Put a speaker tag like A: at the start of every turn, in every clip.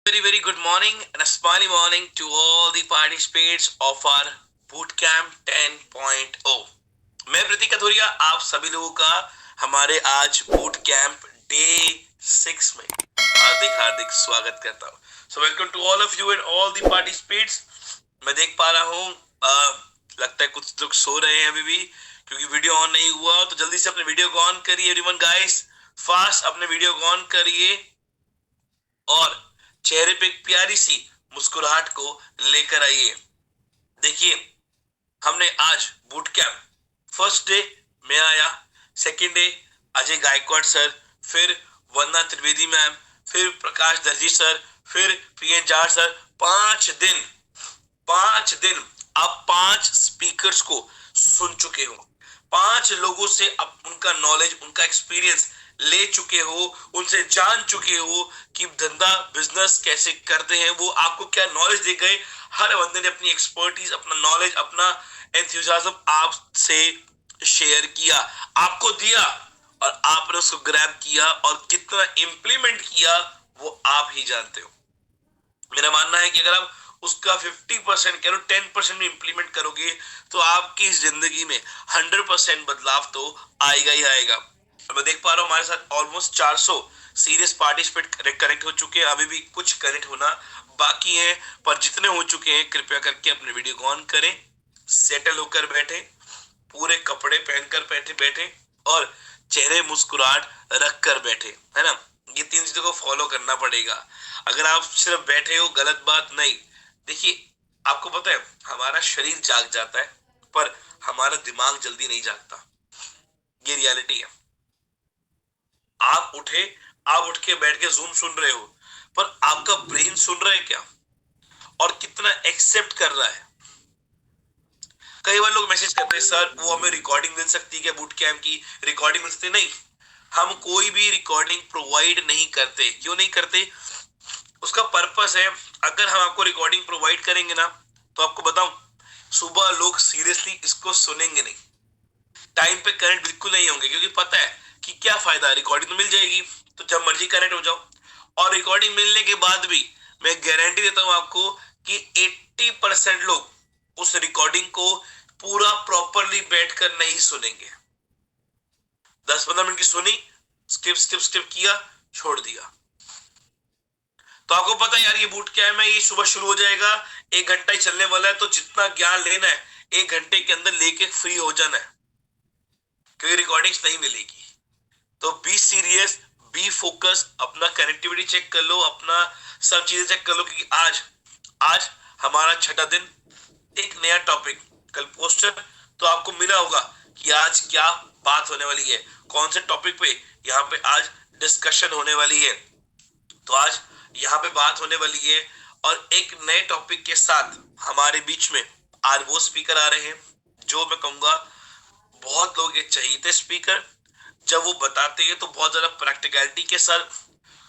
A: very good morning and a smiley morning to all the participants of our boot camp 10.0. मैं प्रतीक कथोरिया आप सभी लोगों का हमारे आज बूट कैंप डे 6 में हार्दिक हार्दिक स्वागत करता हूँ. So welcome to all of you and all the participates. मैं देख पा रहा हूँ लगता है कुछ लोग सो रहे हैं अभी भी क्योंकि वीडियो ऑन नहीं हुआ. तो जल्दी से अपने वीडियो को ऑन करिए एवरीवन गाइस, फास्ट अपने वीडियो को ऑन करिए और चेहरे पे एक प्यारी सी मुस्कुराहट को लेकर आइए. देखिए हमने आज बूट कैंप फर्स्ट डे मैं आया, second day Ajay Gaikwad sir, फिर वंदना त्रिवेदी मैम, फिर प्रकाश दर्जी सर, फिर प्रियन जार सर. 5 दिन आप 5 स्पीकर्स को सुन चुके हो, 5 लोगों से अब उनका नॉलेज उनका एक्सपीरियंस ले चुके हो, उनसे जान चुके हो कि धंधा बिजनेस कैसे करते हैं, वो आपको क्या नॉलेज दे गए. हर बंदे ने अपनी एक्सपर्टीज, अपना नॉलेज, अपना एंथुसियाज्म आपसे शेयर किया, आपको दिया और आपने उसको ग्रैब किया और कितना इंप्लीमेंट किया वो आप ही जानते हो. मेरा मानना है कि अगर आप उसका 50% करो, 10% भी इंप्लीमेंट करोगे तो आपकी जिंदगी में 100% बदलाव तो आएगा ही आएगा. मैं देख पा रहा हूँ हमारे साथ ऑलमोस्ट 400 सीरियस पार्टिसिपेट कनेक्ट हो चुके हैं. अभी भी कुछ कनेक्ट होना बाकी है, पर जितने हो चुके हैं कृपया करके अपने वीडियो को ऑन करें, सेटल होकर बैठे, पूरे कपड़े पहनकर बैठे और चेहरे मुस्कुराहट रख कर बैठे, है ना. ये 3 चीजों को फॉलो करना पड़ेगा. अगर आप सिर्फ बैठे हो गलत बात नहीं. देखिए आपको पता है हमारा शरीर जाग जाता है पर हमारा दिमाग जल्दी नहीं जागता, ये रियलिटी है. आप उठ के बैठ के जूम सुन रहे हो पर आपका ब्रेन सुन रहा है क्या और कितना एक्सेप्ट कर रहा है. कई बार लोग मैसेज करते हैं सर वो हमें रिकॉर्डिंग मिल सकती है क्या, बूट कैंप की रिकॉर्डिंग मिल सकती है. नहीं, हम कोई भी रिकॉर्डिंग प्रोवाइड नहीं करते. क्यों नहीं करते? उसका पर्पस है, अगर हम आपको रिकॉर्डिंग प्रोवाइड करेंगे ना तो आपको बताऊं सुबह लोग सीरियसली इसको सुनेंगे नहीं, टाइम पे कनेक्ट बिल्कुल नहीं होंगे क्योंकि पता है कि क्या फायदा, रिकॉर्डिंग तो मिल जाएगी तो जब मर्जी कनेक्ट हो जाओ. और रिकॉर्डिंग मिलने के बाद भी मैं गारंटी देता हूं आपको कि 80% लोग उस रिकॉर्डिंग को पूरा प्रॉपरली बैठकर नहीं सुनेंगे. 10-15 मिनट की सुनी, स्किप किया, छोड़ दिया. तो आपको पता है यार ये बूट कैंप है, ये सुबह शुरू हो जाएगा, 1 घंटा ही चलने वाला है. तो जितना ज्ञान लेना है 1 घंटे के अंदर लेके फ्री हो जाना है क्योंकि रिकॉर्डिंग्स नहीं मिलेगी. तो बी सीरियस, बी फोकस, अपना कनेक्टिविटी चेक कर लो, अपना सब चीजें चेक कर लो क्योंकि आज हमारा 6ठा दिन, एक नया टॉपिक. कल पोस्टर तो आपको मिला होगा कि आज क्या बात होने वाली है, कौन से टॉपिक पे यहाँ पे आज डिस्कशन होने वाली है. तो आज यहाँ पे बात होने वाली है और एक नए टॉपिक के साथ हमारे बीच में आज वो स्पीकर आ रहे हैं जो मैं कहूंगा बहुत लोग ये चाहिए थे स्पीकर. जब वो बताते हैं तो बहुत ज्यादा प्रैक्टिकलिटी के साथ,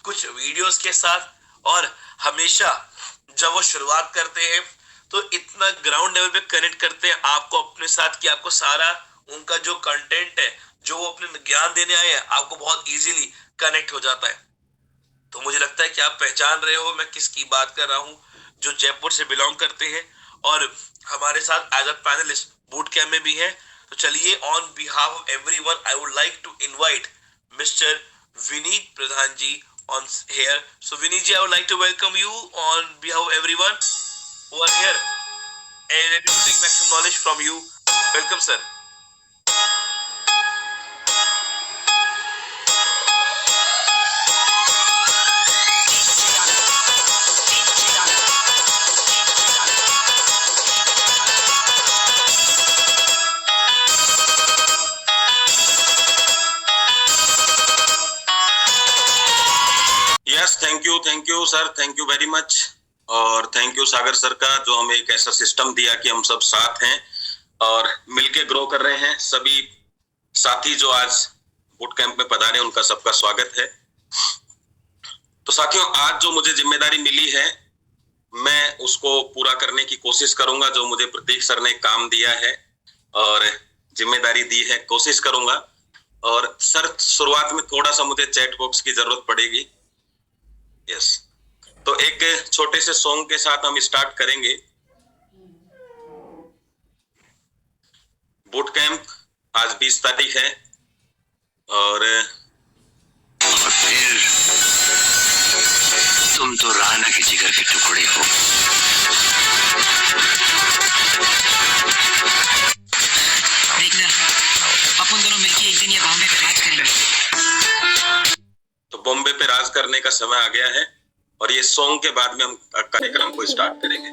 A: कुछ वीडियोस के साथ, और हमेशा जब वो शुरुआत करते हैं तो इतना ग्राउंड लेवल पे कनेक्ट करते हैं आपको अपने साथ कि आपको सारा उनका जो कंटेंट है, जो वो अपने ज्ञान देने आए हैं, आपको बहुत इजीली कनेक्ट हो जाता है. तो मुझे लगता है कि आप पहचान रहे हो मैं किसकी बात कर रहा हूं, जो जयपुर से बिलोंग करते हैं और हमारे साथ as a panelist boot camp में भी है. तो चलिए, on behalf of everyone I would like to invite mister Vineet Pradhan ji on here. So Vinit ji, I would like to welcome you on behalf of everyone who are here and ready to take maximum knowledge from you. Welcome sir.
B: Thank you sir, thank you very much. और thank you Sagar sir का जो हमें एक ऐसा system दिया कि हम सब साथ हैं और मिलके ग्रो कर रहे हैं. सभी साथी जो आज बूट कैंप में पधारे उनका सबका स्वागत है. तो साथियों, आज जो मुझे जिम्मेदारी मिली है मैं उसको पूरा करने की कोशिश करूंगा. जो मुझे प्रतीक सर ने काम दिया है और जिम्मेदारी दी है, कोशिश करूंगा. और सर शुरुआत में थोड़ा सा मुझे चैट बॉक्स की जरूरत पड़ेगी. यस, तो एक छोटे से सॉन्ग के साथ हम स्टार्ट करेंगे। बूट कैंप आज 20 तारीख है और
C: फिर तुम तो राणा के जिगर के टुकड़े हो। देखना, अपन दोनों मिलके एक दिन ये बॉम्बे पे राज करेंगे।
B: तो बॉम्बे पे राज करने का समय आ गया है और ये सॉन्ग के बाद में हम कार्यक्रम को स्टार्ट करेंगे।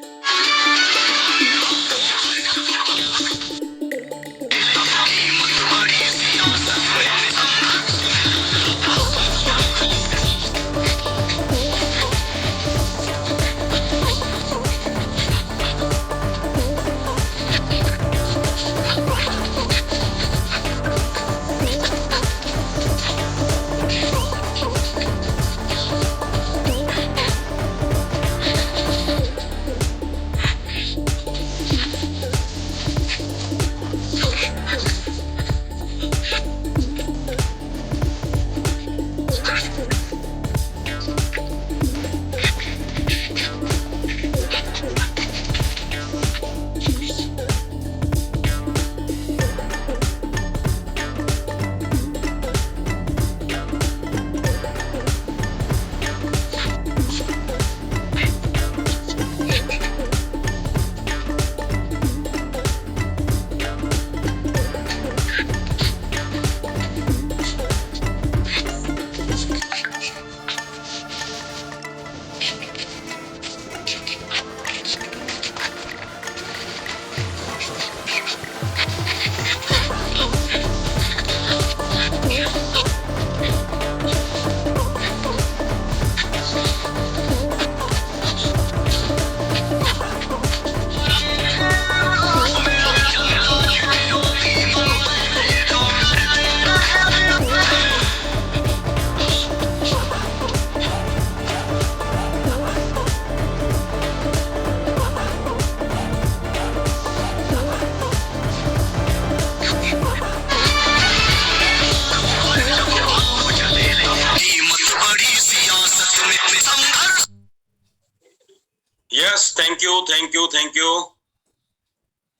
B: Yes, thank you.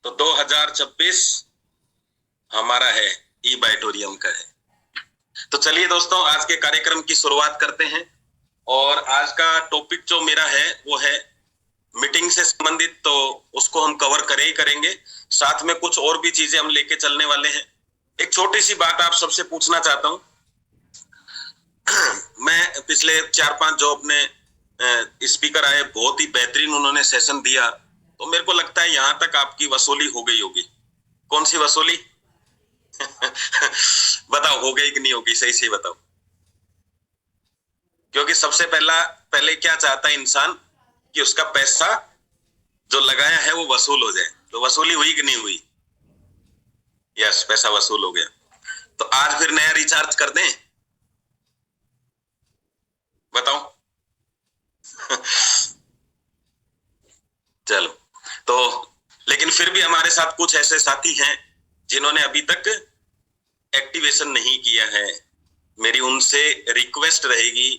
B: तो 2026 हमारा है, ई बाइटोरियम का है। तो चलिए दोस्तों, आज के कार्यक्रम की शुरुआत करते हैं और आज का टॉपिक जो मेरा है वो है मीटिंग से संबंधित, तो उसको हम कवर करेंगे। साथ में कुछ और भी चीजें हम लेके चलने वाले हैं। एक छोटी सी बात आप सबसे पूछना चाहता हूं। मैं पिछले 4-5 जो अपने स्पीकर आए, बहुत ही बेहतरीन उन्होंने सेशन दिया, तो मेरे को लगता है यहां तक आपकी वसूली हो गई होगी। कौन सी वसूली? बताओ, हो गई कि नहीं होगी? सही बताओ। क्योंकि सबसे पहले क्या चाहता है इंसान कि उसका पैसा जो लगाया है वो वसूल हो जाए। तो वसूली हुई कि नहीं हुई? यस, पैसा वसूल हो गया। तो आज फिर नया रिचार्ज कर दें? बताओ। चलो, तो लेकिन फिर भी हमारे साथ कुछ ऐसे साथी हैं जिन्होंने अभी तक एक्टिवेशन नहीं किया है। मेरी उनसे रिक्वेस्ट रहेगी,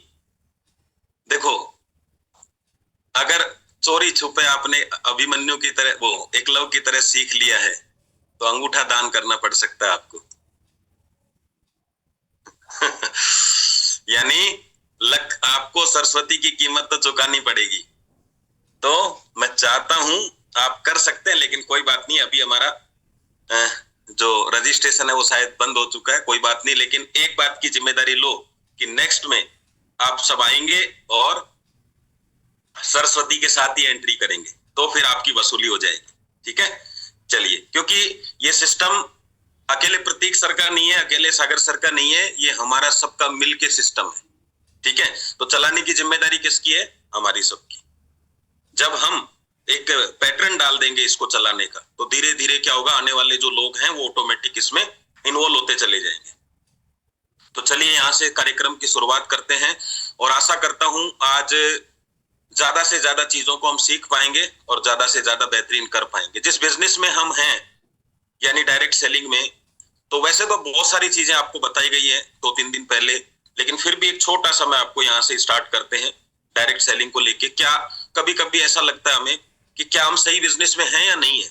B: देखो, अगर चोरी छुपे आपने अभिमन्यु की तरह, वो एकलव्य की तरह सीख लिया है, तो अंगूठा दान करना पड़ सकता है आपको। यानी आपको सरस्वती की कीमत तो चुकानी पड़ेगी। तो मैं चाहता हूं आप कर सकते हैं, लेकिन कोई बात नहीं, अभी हमारा जो रजिस्ट्रेशन है वो शायद बंद हो चुका है। कोई बात नहीं, लेकिन एक बात की जिम्मेदारी लो कि नेक्स्ट में आप सब आएंगे और सरस्वती के साथ ही एंट्री करेंगे, तो फिर आपकी वसूली हो जाएगी। ठीक है, चलिए। क्योंकि ये सिस्टम अकेले प्रतीक सर का नहीं है, अकेले सागर सर का नहीं है, ये हमारा सबका मिलके सिस्टम है। ठीक है, तो चलाने की जिम्मेदारी किसकी है? हमारी सबकी। जब हम एक पैटर्न डाल देंगे इसको चलाने का, तो धीरे धीरे क्या होगा, आने वाले जो लोग हैं वो ऑटोमेटिक इसमें इन्वॉल्व होते चले जाएंगे। तो चलिए यहाँ से कार्यक्रम की शुरुआत करते हैं और आशा करता हूं आज ज्यादा से ज्यादा चीजों को हम सीख पाएंगे और ज्यादा से ज्यादा बेहतरीन कर पाएंगे। जिस बिजनेस में हम हैं, यानी डायरेक्ट सेलिंग में, तो वैसे तो बहुत सारी चीजें आपको बताई गई है 2-3 दिन पहले, लेकिन फिर भी एक छोटा सा मैं आपको यहाँ से स्टार्ट करते हैं। डायरेक्ट सेलिंग को लेके? क्या कभी कभी ऐसा लगता है हमें कि क्या हम सही बिजनेस में हैं या नहीं है?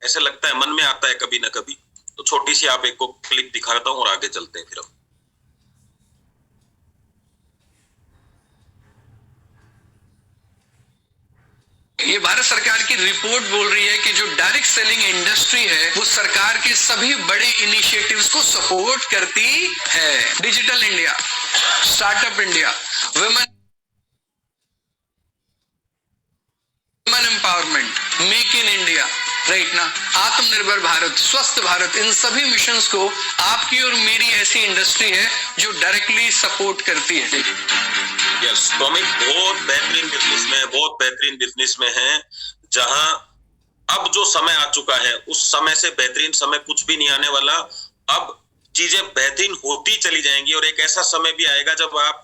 B: ऐसा लगता है, मन में आता है कभी ना कभी। तो छोटी सी आप एक को क्लिप दिखाता हूँ और आगे चलते हैं फिर हम।
D: ये भारत सरकार की रिपोर्ट बोल रही है कि जो डायरेक्ट सेलिंग इंडस्ट्री है वो सरकार के सभी बड़े इनिशिएटिव्स को सपोर्ट करती है। Digital India, startup India, women empowerment, make in India, right ना, आत्मनिर्भर भारत, स्वस्थ भारत, इन सभी मिशंस को आपकी और मेरी ऐसी इंडस्ट्री है जो डायरेक्टली सपोर्ट करती है।
B: यस, तो हम एक बहुत बेहतरीन बिजनेस में हैं जहां अब जो समय आ चुका है उस समय से बेहतरीन समय कुछ भी नहीं आने वाला। अब चीजें बेहतरीन होती चली जाएंगी और एक ऐसा समय भी आएगा जब आप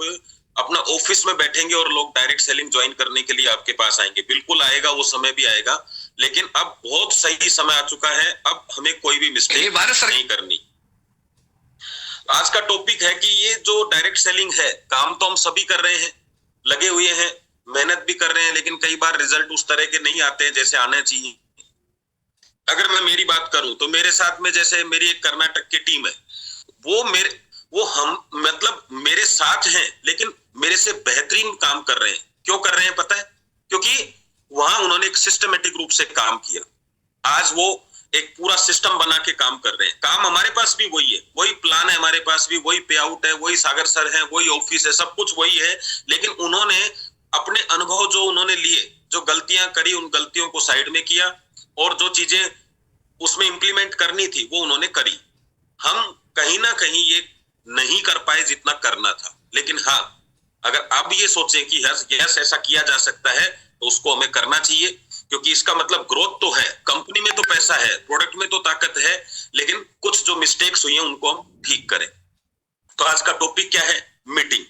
B: अपना ऑफिस में बैठेंगे और लोग डायरेक्ट सेलिंग ज्वाइन करने के लिए आपके पास आएंगे। बिल्कुल आएगा, वो समय भी आएगा, लेकिन अब बहुत सही समय आ चुका है। अब हमें कोई भी मिस्टेक नहीं करनी। आज का टॉपिक है कि ये जो डायरेक्ट सेलिंग है, काम तो हम सभी कर रहे हैं, लगे हुए हैं, मेहनत भी कर रहे हैं, लेकिन कई बार रिजल्ट उस तरह के नहीं आते हैं जैसे आने चाहिए। अगर मैं मेरी बात करूं तो मेरे साथ में जैसे मेरी एक कर्नाटक की टीम है, वो हम मतलब मेरे साथ हैं लेकिन मेरे से बेहतरीन काम कर रहे हैं। क्यों कर रहे हैं पता है? क्योंकि वहां उन्होंने एक सिस्टमेटिक रूप से काम किया। आज वो एक पूरा सिस्टम बना के काम कर रहे हैं। काम हमारे पास भी वही है, वही प्लान है, हमारे पास भी वही पे आउट है, वही सागर सर है, वही ऑफिस है, सब कुछ वही है। लेकिन उन्होंने अपने अनुभव जो उन्होंने लिए, जो गलतियां करी, उन गलतियों को साइड में किया और जो चीजें उसमें इंप्लीमेंट करनी थी वो उन्होंने करी। हम कहीं ना कहीं ये नहीं कर पाए जितना करना था, लेकिन हाँ, अगर आप ये सोचें कि यस ऐसा किया जा सकता है तो उसको हमें करना चाहिए, क्योंकि इसका मतलब ग्रोथ तो है, कंपनी में तो पैसा है, प्रोडक्ट में तो ताकत है, लेकिन कुछ जो मिस्टेक्स हुई हैं उनको हम ठीक करें। तो आज का टॉपिक क्या है? मीटिंग।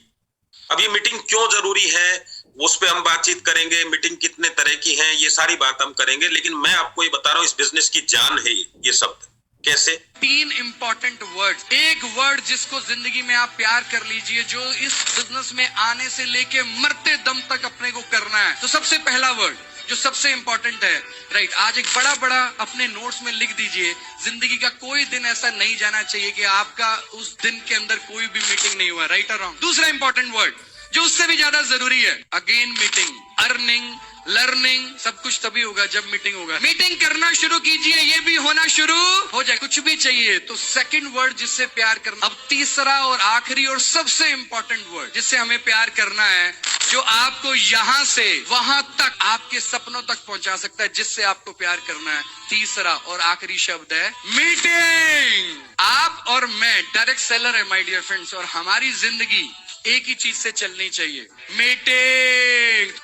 B: अब ये मीटिंग क्यों जरूरी है उस पे हम बातचीत करेंगे। मीटिंग कितने तरह की है ये सारी बात हम करेंगे, लेकिन मैं आपको ये बता रहा हूँ इस बिजनेस की जान है ये शब्द। कैसे?
D: 3 इंपॉर्टेंट वर्ड। एक वर्ड जिसको जिंदगी में आप प्यार कर लीजिए, जो इस बिजनेस में आने से लेके मरते दम तक अपने को करना है। तो सबसे पहला वर्ड जो सबसे इंपॉर्टेंट है, राइट, आज एक बड़ा अपने नोट्स में लिख दीजिए, जिंदगी का कोई दिन ऐसा नहीं जाना चाहिए कि आपका उस दिन के अंदर कोई भी मीटिंग नहीं हुआ, राइट और रॉन्ग। दूसरा इंपॉर्टेंट वर्ड जो उससे भी ज्यादा जरूरी है, अगेन मीटिंग। अर्निंग, लर्निंग सब कुछ तभी होगा जब मीटिंग होगा। मीटिंग करना शुरू कीजिए, ये भी होना शुरू हो जाए। कुछ भी चाहिए तो सेकंड वर्ड जिससे प्यार करना। अब तीसरा और आखिरी और सबसे इंपॉर्टेंट वर्ड जिससे हमें प्यार करना है, जो आपको यहां से वहां तक, आपके सपनों तक पहुंचा सकता है, जिससे आपको प्यार करना है, तीसरा और आखिरी शब्द है मीटिंग। आप और मैं डायरेक्ट सेलर है माय डियर फ्रेंड्स, और हमारी जिंदगी एक ही चीज से चलनी चाहिए, मीटिंग।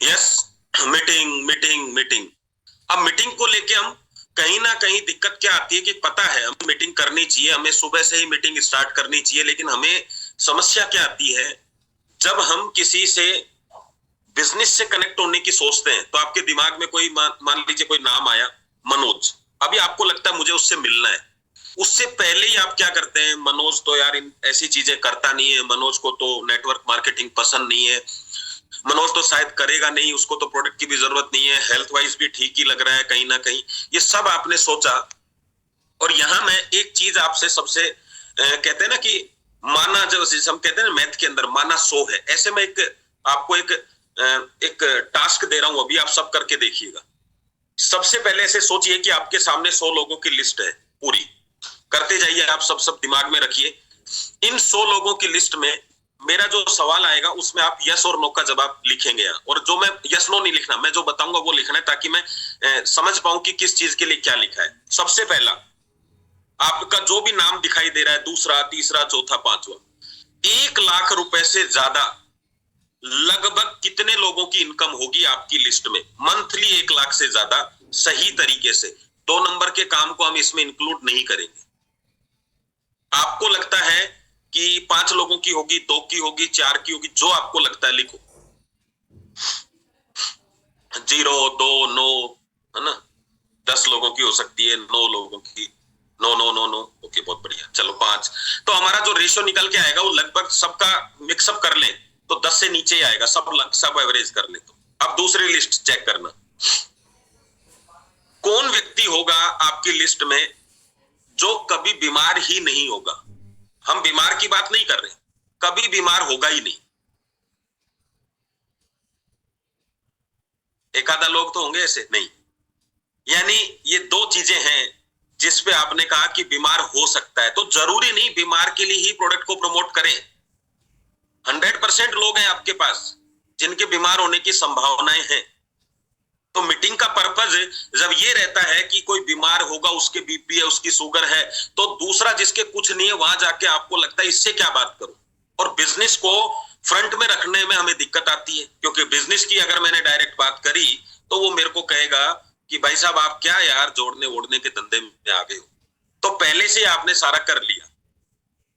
B: Yes, meeting. अब मीटिंग को लेके हम कहीं ना कहीं दिक्कत क्या आती है कि पता है हम मीटिंग करनी चाहिए, हमें सुबह से ही मीटिंग स्टार्ट करनी चाहिए, लेकिन हमें समस्या क्या आती है जब हम किसी से बिजनेस से कनेक्ट होने की सोचते हैं। तो आपके दिमाग में कोई मान लीजिए कोई नाम आया, मनोज। अभी आपको लगता है मुझे उससे मिलना है, उससे पहले ही आप क्या करते हैं, मनोज तो यार ऐसी चीजें करता नहीं है, मनोज को तो नेटवर्क मार्केटिंग पसंद नहीं है, मनोज तो शायद करेगा नहीं, उसको तो प्रोडक्ट की भी जरूरत नहीं है, हेल्थ वाइज भी ठीक ही लग रहा है कहीं ना कहीं। ये सब आपने सोचा। और यहां मैं एक चीज आपसे सबसे कहते हैं ना कि माना, जो हम कहते हैं ना मैथ के अंदर माना 100 है, ऐसे में आपको एक टास्क दे रहा हूं, अभी आप सब करके देखिएगा। सबसे पहले ऐसे सोचिए कि आपके सामने 100 लोगों की लिस्ट है, पूरी करते जाइए, आप सब दिमाग में रखिए। इन 100 लोगों की लिस्ट में मेरा जो सवाल आएगा उसमें आप यस और नो का जवाब लिखेंगे, और जो मैं यस नो नहीं लिखना, मैं जो बताऊंगा वो लिखना है, ताकि मैं समझ पाऊं कि किस चीज के लिए क्या लिखा है। सबसे पहला, आपका जो भी नाम दिखाई दे रहा है, दूसरा, तीसरा, चौथा, पांचवा, 1 लाख रुपए से ज्यादा लगभग कितने लोगों की इनकम होगी आपकी लिस्ट में? मंथली 1 लाख से ज्यादा, सही तरीके से। 2 नंबर के काम को हम इसमें इंक्लूड नहीं करेंगे। आपको लगता है कि 5 लोगों की होगी, 2 की होगी, 4 की होगी, जो आपको लगता है लिखो। 0, 2, 9, है ना, 10 लोगों की हो सकती है, 9 लोगों की, नो, ओके, बहुत बढ़िया। चलो 5। तो हमारा जो रेशियो निकल के आएगा वो लगभग सबका मिक्सअप कर लें तो 10 से नीचे ही आएगा, सब एवरेज कर ले तो। अब दूसरी लिस्ट चेक करना, कौन व्यक्ति होगा आपकी लिस्ट में जो कभी बीमार ही नहीं होगा। हम बीमार की बात नहीं कर रहे, कभी बीमार होगा ही नहीं। एक आधा लोग तो होंगे ऐसे, नहीं। यानी ये दो चीजें हैं जिस पे आपने कहा कि बीमार हो सकता है, तो जरूरी नहीं बीमार के लिए ही प्रोडक्ट को प्रमोट करें। 100% लोग हैं आपके पास जिनके बीमार होने की संभावनाएं हैं। तो मीटिंग का पर्पज जब ये रहता है कि कोई बीमार होगा, उसके बीपी है, उसकी शुगर है, तो दूसरा जिसके कुछ नहीं है वहां जाके आपको लगता है इससे क्या बात करूं। और बिजनेस को फ्रंट में रखने में हमें दिक्कत आती है, क्योंकि बिजनेस की अगर मैंने डायरेक्ट बात करी तो वो मेरे को कहेगा कि भाई साहब आप क्या यार जोड़ने वोड़ने के धंधे में आ गए हो। तो पहले से आपने सारा कर लिया।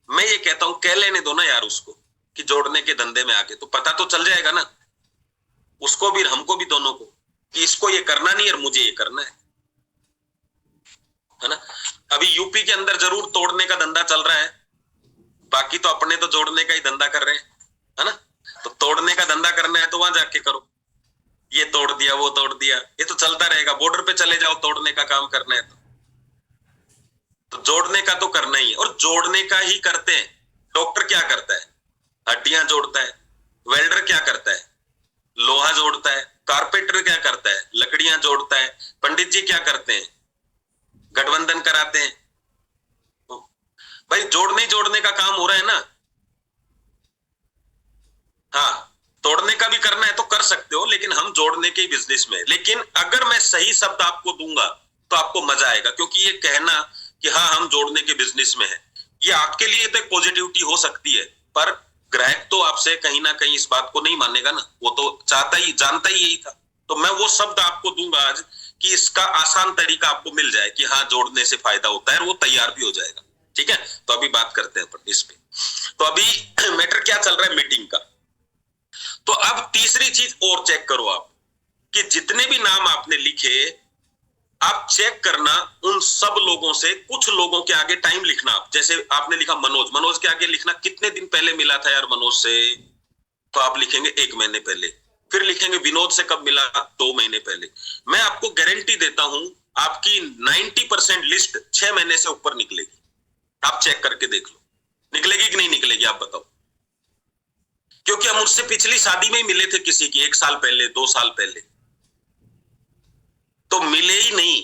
B: मैं ये कहता हूं कह लेने दो ना यार उसको कि जोड़ने के धंधे में आके, तो पता तो चल जाएगा ना उसको भी हमको भी दोनों को कि इसको ये करना नहीं और मुझे ये करना है ना। अभी यूपी के अंदर जरूर तोड़ने का धंधा चल रहा है, बाकी तो अपने तो जोड़ने का ही धंधा कर रहे हैं, है ना। तो तोड़ने का धंधा करना है तो वहां जाके करो, ये तोड़ दिया वो तोड़ दिया, ये तो चलता रहेगा। बॉर्डर पे चले जाओ, तोड़ने का काम करना है तो जोड़ने का तो करना ही है, और जोड़ने का ही करते हैं। डॉक्टर क्या करता है, हड्डियां जोड़ता है। वेल्डर क्या करता है, लोहा जोड़ता है। कारपेंटर क्या करता है, लकड़ियां जोड़ता है। पंडित जी क्या करते हैं, गठबंधन कराते हैं। भाई जोड़ने का काम हो रहा है ना। हाँ, तोड़ने का भी करना है तो कर सकते हो, लेकिन हम जोड़ने के बिजनेस में। लेकिन अगर मैं सही शब्द आपको दूंगा तो आपको मजा आएगा, क्योंकि ये कहना कि हाँ हम जोड़ने के बिजनेस में है, ये आपके लिए तो एक पॉजिटिविटी हो सकती है, पर ग्राहक तो आपसे कहीं ना कहीं इस बात को नहीं मानेगा ना। वो तो जानता ही यही था। तो मैं वो शब्द आपको दूंगा आज कि इसका आसान तरीका आपको मिल जाए कि हाँ जोड़ने से फायदा होता है, और वो तैयार भी हो जाएगा। ठीक है, तो अभी बात करते हैं इस पे। तो अभी मैटर क्या चल रहा है मीटिंग का। तो अब तीसरी चीज और चेक करो आप कि जितने भी नाम आपने लिखे, आप चेक करना उन सब लोगों से कुछ लोगों के आगे टाइम लिखना। आप जैसे आपने लिखा मनोज के आगे लिखना कितने दिन पहले मिला था यार मनोज से, तो आप लिखेंगे 1 महीने पहले। फिर लिखेंगे विनोद से कब मिला, 2 महीने पहले। मैं आपको गारंटी देता हूं आपकी 90% लिस्ट 6 महीने से ऊपर निकलेगी। आप चेक करके देख लो, निकलेगी कि नहीं निकलेगी, आप बताओ। क्योंकि हम उससे पिछली शादी में ही मिले थे किसी की 1 साल पहले, 2 साल पहले, तो मिले ही नहीं,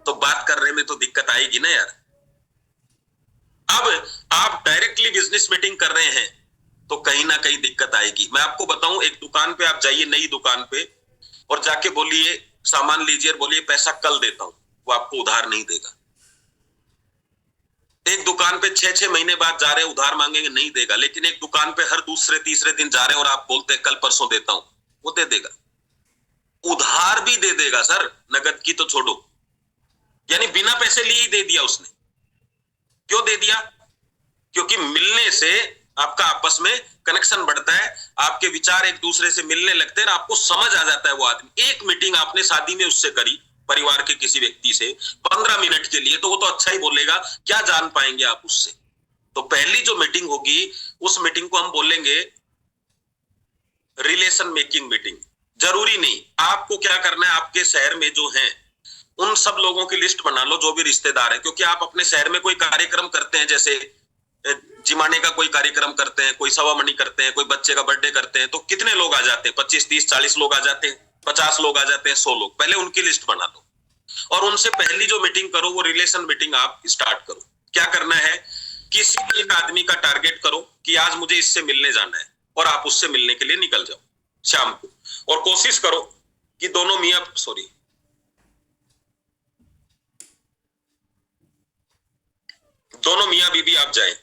B: तो बात करने में तो दिक्कत आएगी ना यार। अब आप डायरेक्टली बिजनेस मीटिंग कर रहे हैं तो कहीं ना कहीं दिक्कत आएगी। मैं आपको बताऊं, एक दुकान पे आप जाइए, नई दुकान पे, और जाके बोलिए सामान लीजिए, बोलिए पैसा कल देता हूं, वो आपको उधार नहीं देगा। एक दुकान पे 6-6 महीने बाद जा रहे उधार मांगेंगे, नहीं देगा। लेकिन एक दुकान पे हर दूसरे तीसरे दिन जा रहे और आप बोलते हैं कल परसों देता हूं, वो दे देगा। उधार भी दे देगा सर, नगद की तो छोड़ो। यानी बिना पैसे लिए ही दे दिया उसने। क्यों दे दिया? क्योंकि मिलने से आपका आपस में कनेक्शन बढ़ता है, आपके विचार एक दूसरे से मिलने लगते हैं, आपको समझ आ जाता है वो आदमी। एक मीटिंग आपने शादी में उससे करी, परिवार के किसी व्यक्ति से 15 मिनट के लिए, तो वो तो अच्छा ही बोलेगा, क्या जान पाएंगे आप उससे। तो पहली जो मीटिंग होगी उस मीटिंग को हम बोलेंगे रिलेशन मेकिंग मीटिंग। जरूरी नहीं, आपको क्या करना है, आपके शहर में जो हैं उन सब लोगों की लिस्ट बना लो जो भी रिश्तेदार हैं। क्योंकि आप अपने शहर में कोई कार्यक्रम करते हैं, जैसे जिमाने का कोई कार्यक्रम करते हैं, कोई सवामणी करते हैं, कोई बच्चे का बर्थडे करते हैं, तो कितने लोग आ जाते हैं? 25, 30, 40 लोग आ जाते हैं, 50 लोग आ जाते हैं, 100 लोग। पहले उनकी लिस्ट बना लो और उनसे पहली जो मीटिंग करो वो रिलेशन मीटिंग आप स्टार्ट करो। क्या करना है, किसी भी एक आदमी का टारगेट करो कि आज मुझे इससे मिलने जाना है, और आप उससे मिलने के लिए निकल जाओ शाम को। और कोशिश करो कि दोनों मियां बीबी आप जाएं।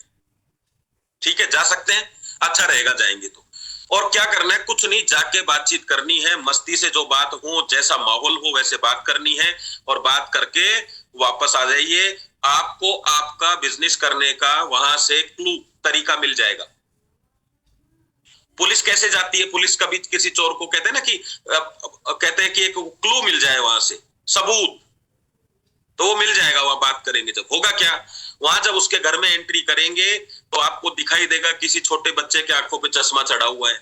B: ठीक है, जा सकते हैं, अच्छा रहेगा जाएंगे तो। और क्या करना है, कुछ नहीं, जाके बातचीत करनी है, मस्ती से जो बात हो, जैसा माहौल हो वैसे बात करनी है, और बात करके वापस आ जाइए। आपको आपका बिजनेस करने का वहां से क्लू तरीका मिल जाएगा। पुलिस कैसे जाती है, पुलिस कभी किसी चोर को कहते हैं ना कि कहते हैं कि एक क्लू मिल जाए वहां से, सबूत, तो वो मिल जाएगा। वहां बात करेंगे जब, होगा क्या, वहां जब उसके घर में एंट्री करेंगे तो आपको दिखाई देगा किसी छोटे बच्चे के आंखों पे चश्मा चढ़ा हुआ है,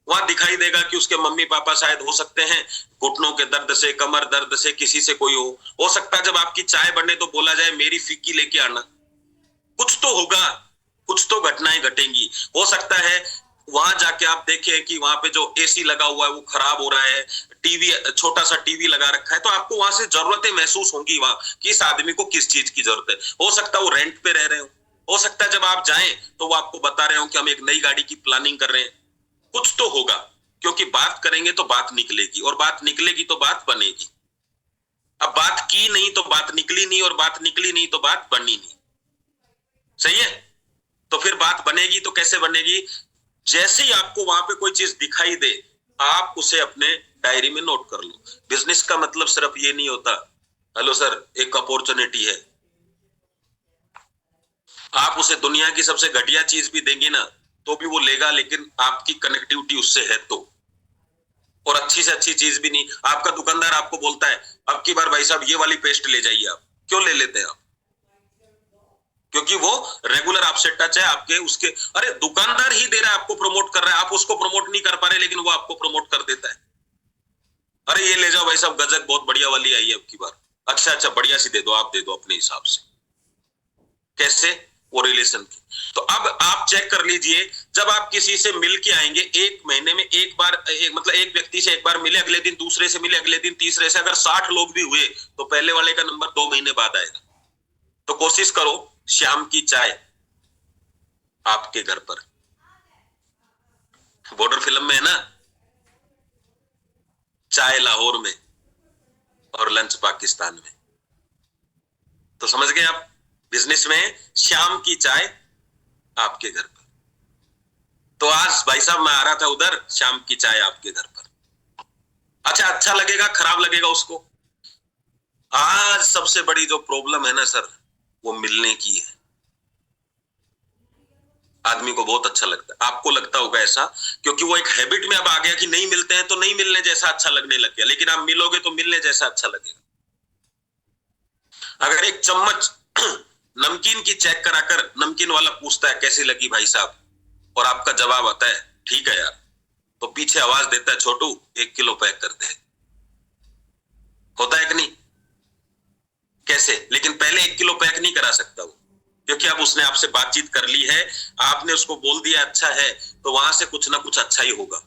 B: वहां दिखाई देगा कि उसके मम्मी पापा शायद हो सकते हैं घुटनों के दर्द से, कमर दर्द से, किसी से कोई हो सकता है जब आपकी चाय बने तो बोला जाए मेरी फीकी लेके आना। कुछ तो होगा, कुछ तो घटनाएं घटेंगी। हो सकता है वहां जाके आप देखें कि वहां पे जो एसी लगा हुआ है वो खराब हो रहा है, टीवी, छोटा सा टीवी लगा रखा है, तो आपको वहां से जरूरतें महसूस होंगी वहां कि इस आदमी को किस चीज की जरूरत है। हो सकता है वो रेंट पे रह रहे हो सकता है जब आप जाएं तो वो आपको बता रहे हो कि हम एक नई गाड़ी की प्लानिंग कर रहे हैं। कुछ तो होगा, क्योंकि बात करेंगे तो बात निकलेगी, और बात निकलेगी तो बात बनेगी। अब बात की नहीं तो बात निकली नहीं, और बात निकली नहीं तो बात बनी नहीं। सही है? तो फिर बात बनेगी तो कैसे बनेगी? जैसे ही आपको वहां पे कोई चीज दिखाई दे, आप उसे अपने डायरी में नोट कर लो। बिजनेस का मतलब सिर्फ ये नहीं होता, हेलो सर एक अपॉर्चुनिटी है, आप उसे दुनिया की सबसे घटिया चीज भी देंगे ना तो भी वो लेगा, लेकिन आपकी कनेक्टिविटी उससे है तो। और अच्छी से अच्छी चीज भी नहीं, आपका दुकानदार आपको बोलता है अब की बार भाई साहब ये वाली पेस्ट ले जाइए, आप क्यों ले लेते हैं आप? क्योंकि वो रेगुलर आपसे टच है आपके, उसके, अरे दुकानदार ही दे रहा है, आपको प्रमोट कर रहा है, आप उसको प्रमोट नहीं कर पा रहे लेकिन वो आपको प्रमोट कर देता है। अरे ये ले जाओ भाई साहब, गजक बहुत बढ़िया वाली आई है अब की बार। अच्छा बढ़िया सी दे दो, आप दे दो अपने हिसाब से। कैसे? वो रिलेशन की। तो अब आप चेक कर लीजिए, जब आप किसी से मिल के आएंगे, एक महीने में एक बार, मतलब एक व्यक्ति से एक बार मिले, अगले दिन दूसरे से मिले, अगले दिन तीसरे से, अगर 60 लोग भी हुए तो पहले वाले का नंबर 2 महीने बाद आएगा। तो कोशिश करो शाम की चाय आपके घर पर। बॉर्डर फिल्म में है ना, चाय लाहौर में और लंच पाकिस्तान में। तो समझ गए आप? बिजनेस में शाम की चाय आपके घर पर। तो आज भाई साहब मैं आ रहा था उधर, शाम की चाय आपके घर पर। अच्छा लगेगा, खराब लगेगा उसको? आज सबसे बड़ी जो प्रॉब्लम है ना सर, वो मिलने की है। आदमी को बहुत अच्छा लगता है, आपको लगता होगा ऐसा, क्योंकि वो एक हैबिट में अब आ गया कि नहीं मिलते हैं तो नहीं मिलने जैसा अच्छा लगने लग गया, लेकिन आप मिलोगे तो मिलने जैसा अच्छा लगेगा। अगर एक चम्मच नमकीन की चेक कराकर नमकीन वाला पूछता है कैसी लगी भाई साहब, और आपका जवाब आता है ठीक है यार, तो पीछे आवाज देता है छोटू 1 किलो पैक कर दे। होता है कि नहीं? कैसे? लेकिन पहले 1 किलो पैक नहीं करा सकता वो, क्योंकि अब उसने आपसे बातचीत कर ली है, आपने उसको बोल दिया अच्छा है, तो वहां से कुछ ना कुछ अच्छा ही होगा।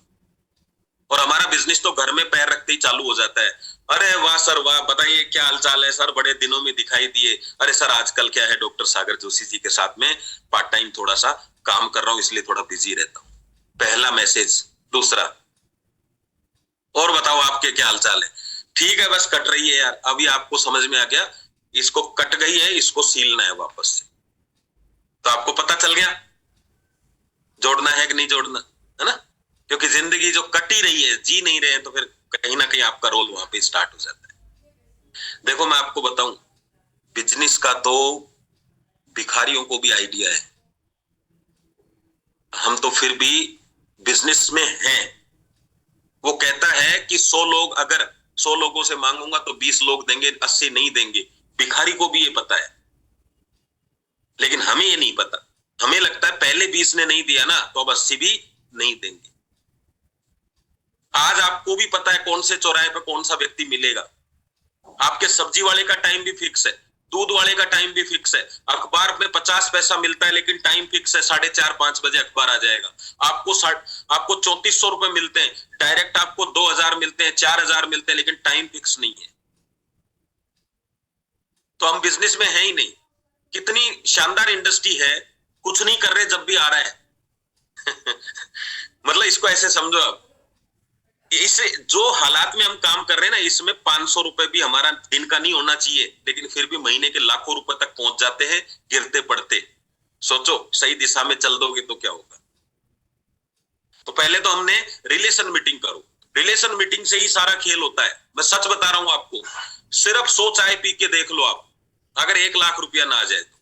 B: और हमारा बिजनेस तो घर में पैर रखते ही चालू हो जाता है। अरे वाह सर वाह, बताइए क्या हालचाल है सर, बड़े दिनों में दिखाई दिए। अरे सर आजकल क्या है, डॉक्टर सागर जोशी जी के साथ में पार्ट टाइम थोड़ा सा काम कर रहा हूं, इसलिए थोड़ा बिजी रहता हूं। पहला मैसेज। दूसरा, और बताओ आपके क्या हालचाल है? ठीक है बस कट रही है यार, अभी आपको समझ में आ गया, इसको कट गई है, इसको सीलना है वापस से। तो आपको पता चल गया जोड़ना है कि नहीं जोड़ना, है ना? क्योंकि जिंदगी जो कटी रही है, जी नहीं रहे हैं, तो फिर कहीं ना कहीं आपका रोल वहां पे स्टार्ट हो जाता है। देखो मैं आपको बताऊं, बिजनेस का तो भिखारियों को भी आइडिया है, हम तो फिर भी बिजनेस में हैं। वो कहता है कि 100 लोग, अगर 100 लोगों से मांगूंगा तो 20 लोग देंगे, 80 नहीं देंगे। भिखारी को भी ये पता है, लेकिन हमें ये नहीं पता। हमें लगता है पहले 20 ने नहीं दिया ना, तो अब 80 भी नहीं देंगे। आज आपको भी पता है कौन से चौराहे पर कौन सा व्यक्ति मिलेगा। आपके सब्जी वाले का टाइम भी फिक्स है, दूध वाले का टाइम भी फिक्स है, अखबार में 50 पैसा मिलता है लेकिन टाइम फिक्स है, 4:30-5 बजे अखबार आ जाएगा। आपको 3400 रुपए मिलते हैं, डायरेक्ट आपको 2000 मिलते हैं, 4000 मिलते हैं, लेकिन टाइम फिक्स नहीं है। तो हम बिजनेस में है ही नहीं। कितनी शानदार इंडस्ट्री है, कुछ नहीं कर रहे जब भी आ रहा है। मतलब इसको ऐसे समझो आप, इस जो हालात में हम काम कर रहे हैं ना, इसमें 500 रुपए भी हमारा दिन का नहीं होना चाहिए, लेकिन फिर भी महीने के लाखों रुपए तक पहुंच जाते हैं गिरते पड़ते। सोचो सही दिशा में चल दोगे तो क्या होगा। तो पहले तो हमने रिलेशन मीटिंग करो, रिलेशन मीटिंग से ही सारा खेल होता है। मैं सच बता रहा हूं आपको, सिर्फ 100 चाय पी के देख लो आप, अगर 1 लाख रुपया ना आ जाए तो।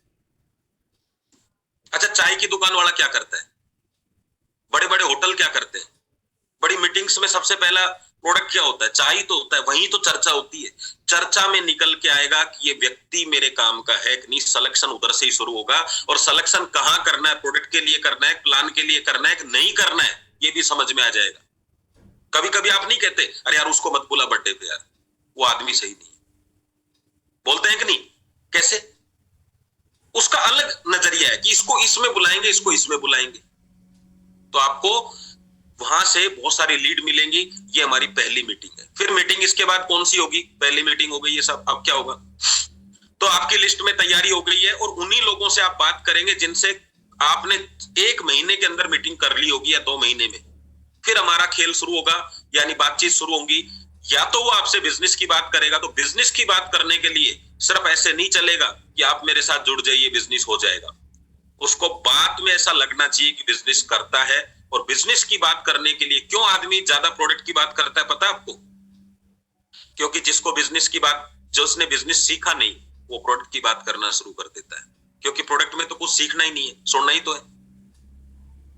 B: अच्छा चाय की दुकान वाला क्या करता है, बड़े बड़े होटल क्या करते हैं, बड़ी मीटिंग्स में सबसे पहला प्रोडक्ट क्या होता है, चाय तो होता है, वहीं तो चर्चा होती है। चर्चा में निकल के आएगा कि ये व्यक्ति मेरे काम का है कि नहीं, सिलेक्शन उधर से ही शुरू होगा। और सिलेक्शन कहाँ करना है, प्रोडक्ट के लिए करना है, प्लान के लिए करना है कि नहीं करना है, ये भी समझ में आ जाएगा। कभी कभी आप नहीं कहते अरे यार उसको मत बुला बर्थडे पे यार, वो आदमी सही नहीं है, बोलते हैं कि नहीं? कैसे? उसका अलग नजरिया है कि इसको इसमें बुलाएंगे, इसको इसमें बुलाएंगे। तो आपको वहां से बहुत सारी लीड मिलेंगी। ये हमारी पहली मीटिंग है। फिर मीटिंग इसके बाद कौन सी होगी? पहली मीटिंग हो गई ये सब, अब क्या होगा? तो आपकी लिस्ट में तैयारी हो गई है और उन्हीं लोगों से आप बात करेंगे जिनसे आपने 1 महीने के अंदर मीटिंग कर ली होगी या 2 महीने में। फिर हमारा खेल शुरू होगा, यानी बातचीत शुरू होगी। या तो वो आपसे बिजनेस की बात करेगा, तो बिजनेस की बात करने के लिए सिर्फ ऐसे नहीं चलेगा कि आप मेरे साथ जुड़ जाइए बिजनेस हो जाएगा। उसको बात में ऐसा लगना चाहिए कि बिजनेस करता है। और बिजनेस की बात करने के लिए क्यों आदमी ज्यादा प्रोडक्ट की बात करता है पता है आपको? क्योंकि जिसको बिजनेस की बात, जो उसने बिजनेस सीखा नहीं, वो प्रोडक्ट की बात करना शुरू कर देता है। क्योंकि प्रोडक्ट में तो कुछ सीखना ही नहीं है, सुनना ही तो है।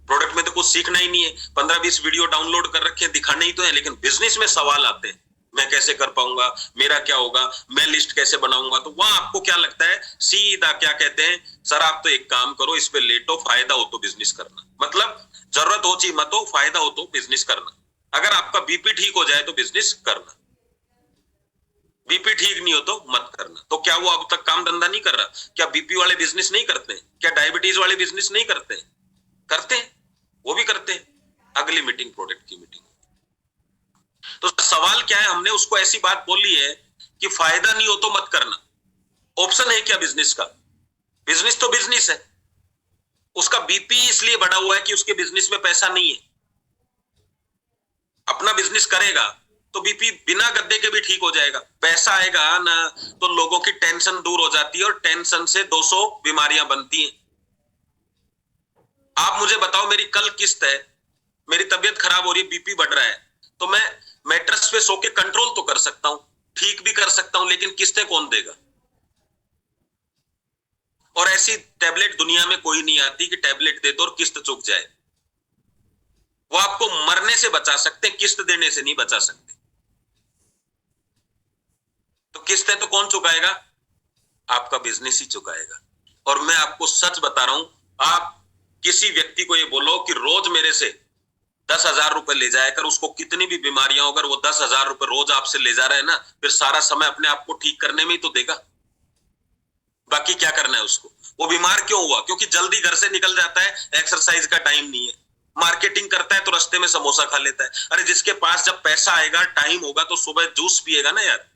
B: प्रोडक्ट में तो कुछ सीखना ही नहीं है, 15-20 वीडियो डाउनलोड कर रखे हैं, दिखाने ही तो है। लेकिन बिजनेस में सवाल आते हैं, मैं कैसे कर पाऊंगा, मेरा क्या होगा, मैं लिस्ट कैसे बनाऊंगा। तो वहां आपको क्या लगता है? सीधा क्या कहते हैं, सर आप तो एक काम करो, इस पे लेटो, फायदा हो तो बिजनेस करना। मतलब जरूरत हो चाहे मत हो, फायदा हो तो बिजनेस करना। अगर आपका बीपी ठीक हो जाए तो बिजनेस करना, बीपी ठीक नहीं हो तो मत करना। तो क्या वो अब तक काम धंधा नहीं कर रहा? क्या बीपी वाले बिजनेस नहीं करते हैं? क्या डायबिटीज वाले बिजनेस नहीं करते हैं? करते हैं, वो भी करते हैं। अगली मीटिंग प्रोडक्ट की मीटिंग। तो सवाल क्या है? हमने उसको ऐसी बात बोली है कि फायदा नहीं हो तो मत करना। ऑप्शन है क्या बिजनेस का? बिजनेस तो बिजनेस है। उसका बीपी इसलिए बढ़ा हुआ है कि उसके बिजनेस में पैसा नहीं है। अपना बिजनेस करेगा तो बीपी बिना गद्दे के भी ठीक हो जाएगा। पैसा आएगा ना तो लोगों की टेंशन दूर हो जाती है और टेंशन से 200 बीमारियां बनती हैं। आप मुझे बताओ, मेरी कल किस्त है, मेरी तबीयत खराब हो रही है, बीपी बढ़ रहा है, तो मैं मैट्रेस पे सो के कंट्रोल तो कर सकता हूं, ठीक भी कर सकता हूं, लेकिन किस्तें कौन देगा? और ऐसी टैबलेट दुनिया में कोई नहीं आती कि टैबलेट दे दो और किस्त चुक जाए। वो आपको मरने से बचा सकते हैं, किस्त देने से नहीं बचा सकते। तो किस्तें तो कौन चुकाएगा? आपका बिजनेस ही चुकाएगा। और मैं आपको सच बता रहा हूं, आप किसी व्यक्ति को ये बोलो कि रोज मेरे से 10,000 रुपए ले जाया कर, उसको कितनी भी बीमारियां हो, अगर वो 10,000 रुपए रोज आपसे ले जा रहा है ना, फिर सारा समय अपने आप को ठीक करने में ही तो देगा। बाकी क्या करना है उसको? वो बीमार क्यों हुआ? क्योंकि जल्दी घर से निकल जाता है, एक्सरसाइज का टाइम नहीं है। मार्केटिंग करता है तो रास्ते में समोसा खा लेता है। अरे जिसके पास जब पैसा आएगा, टाइम होगा, तो सुबह जूस पिएगा ना यार,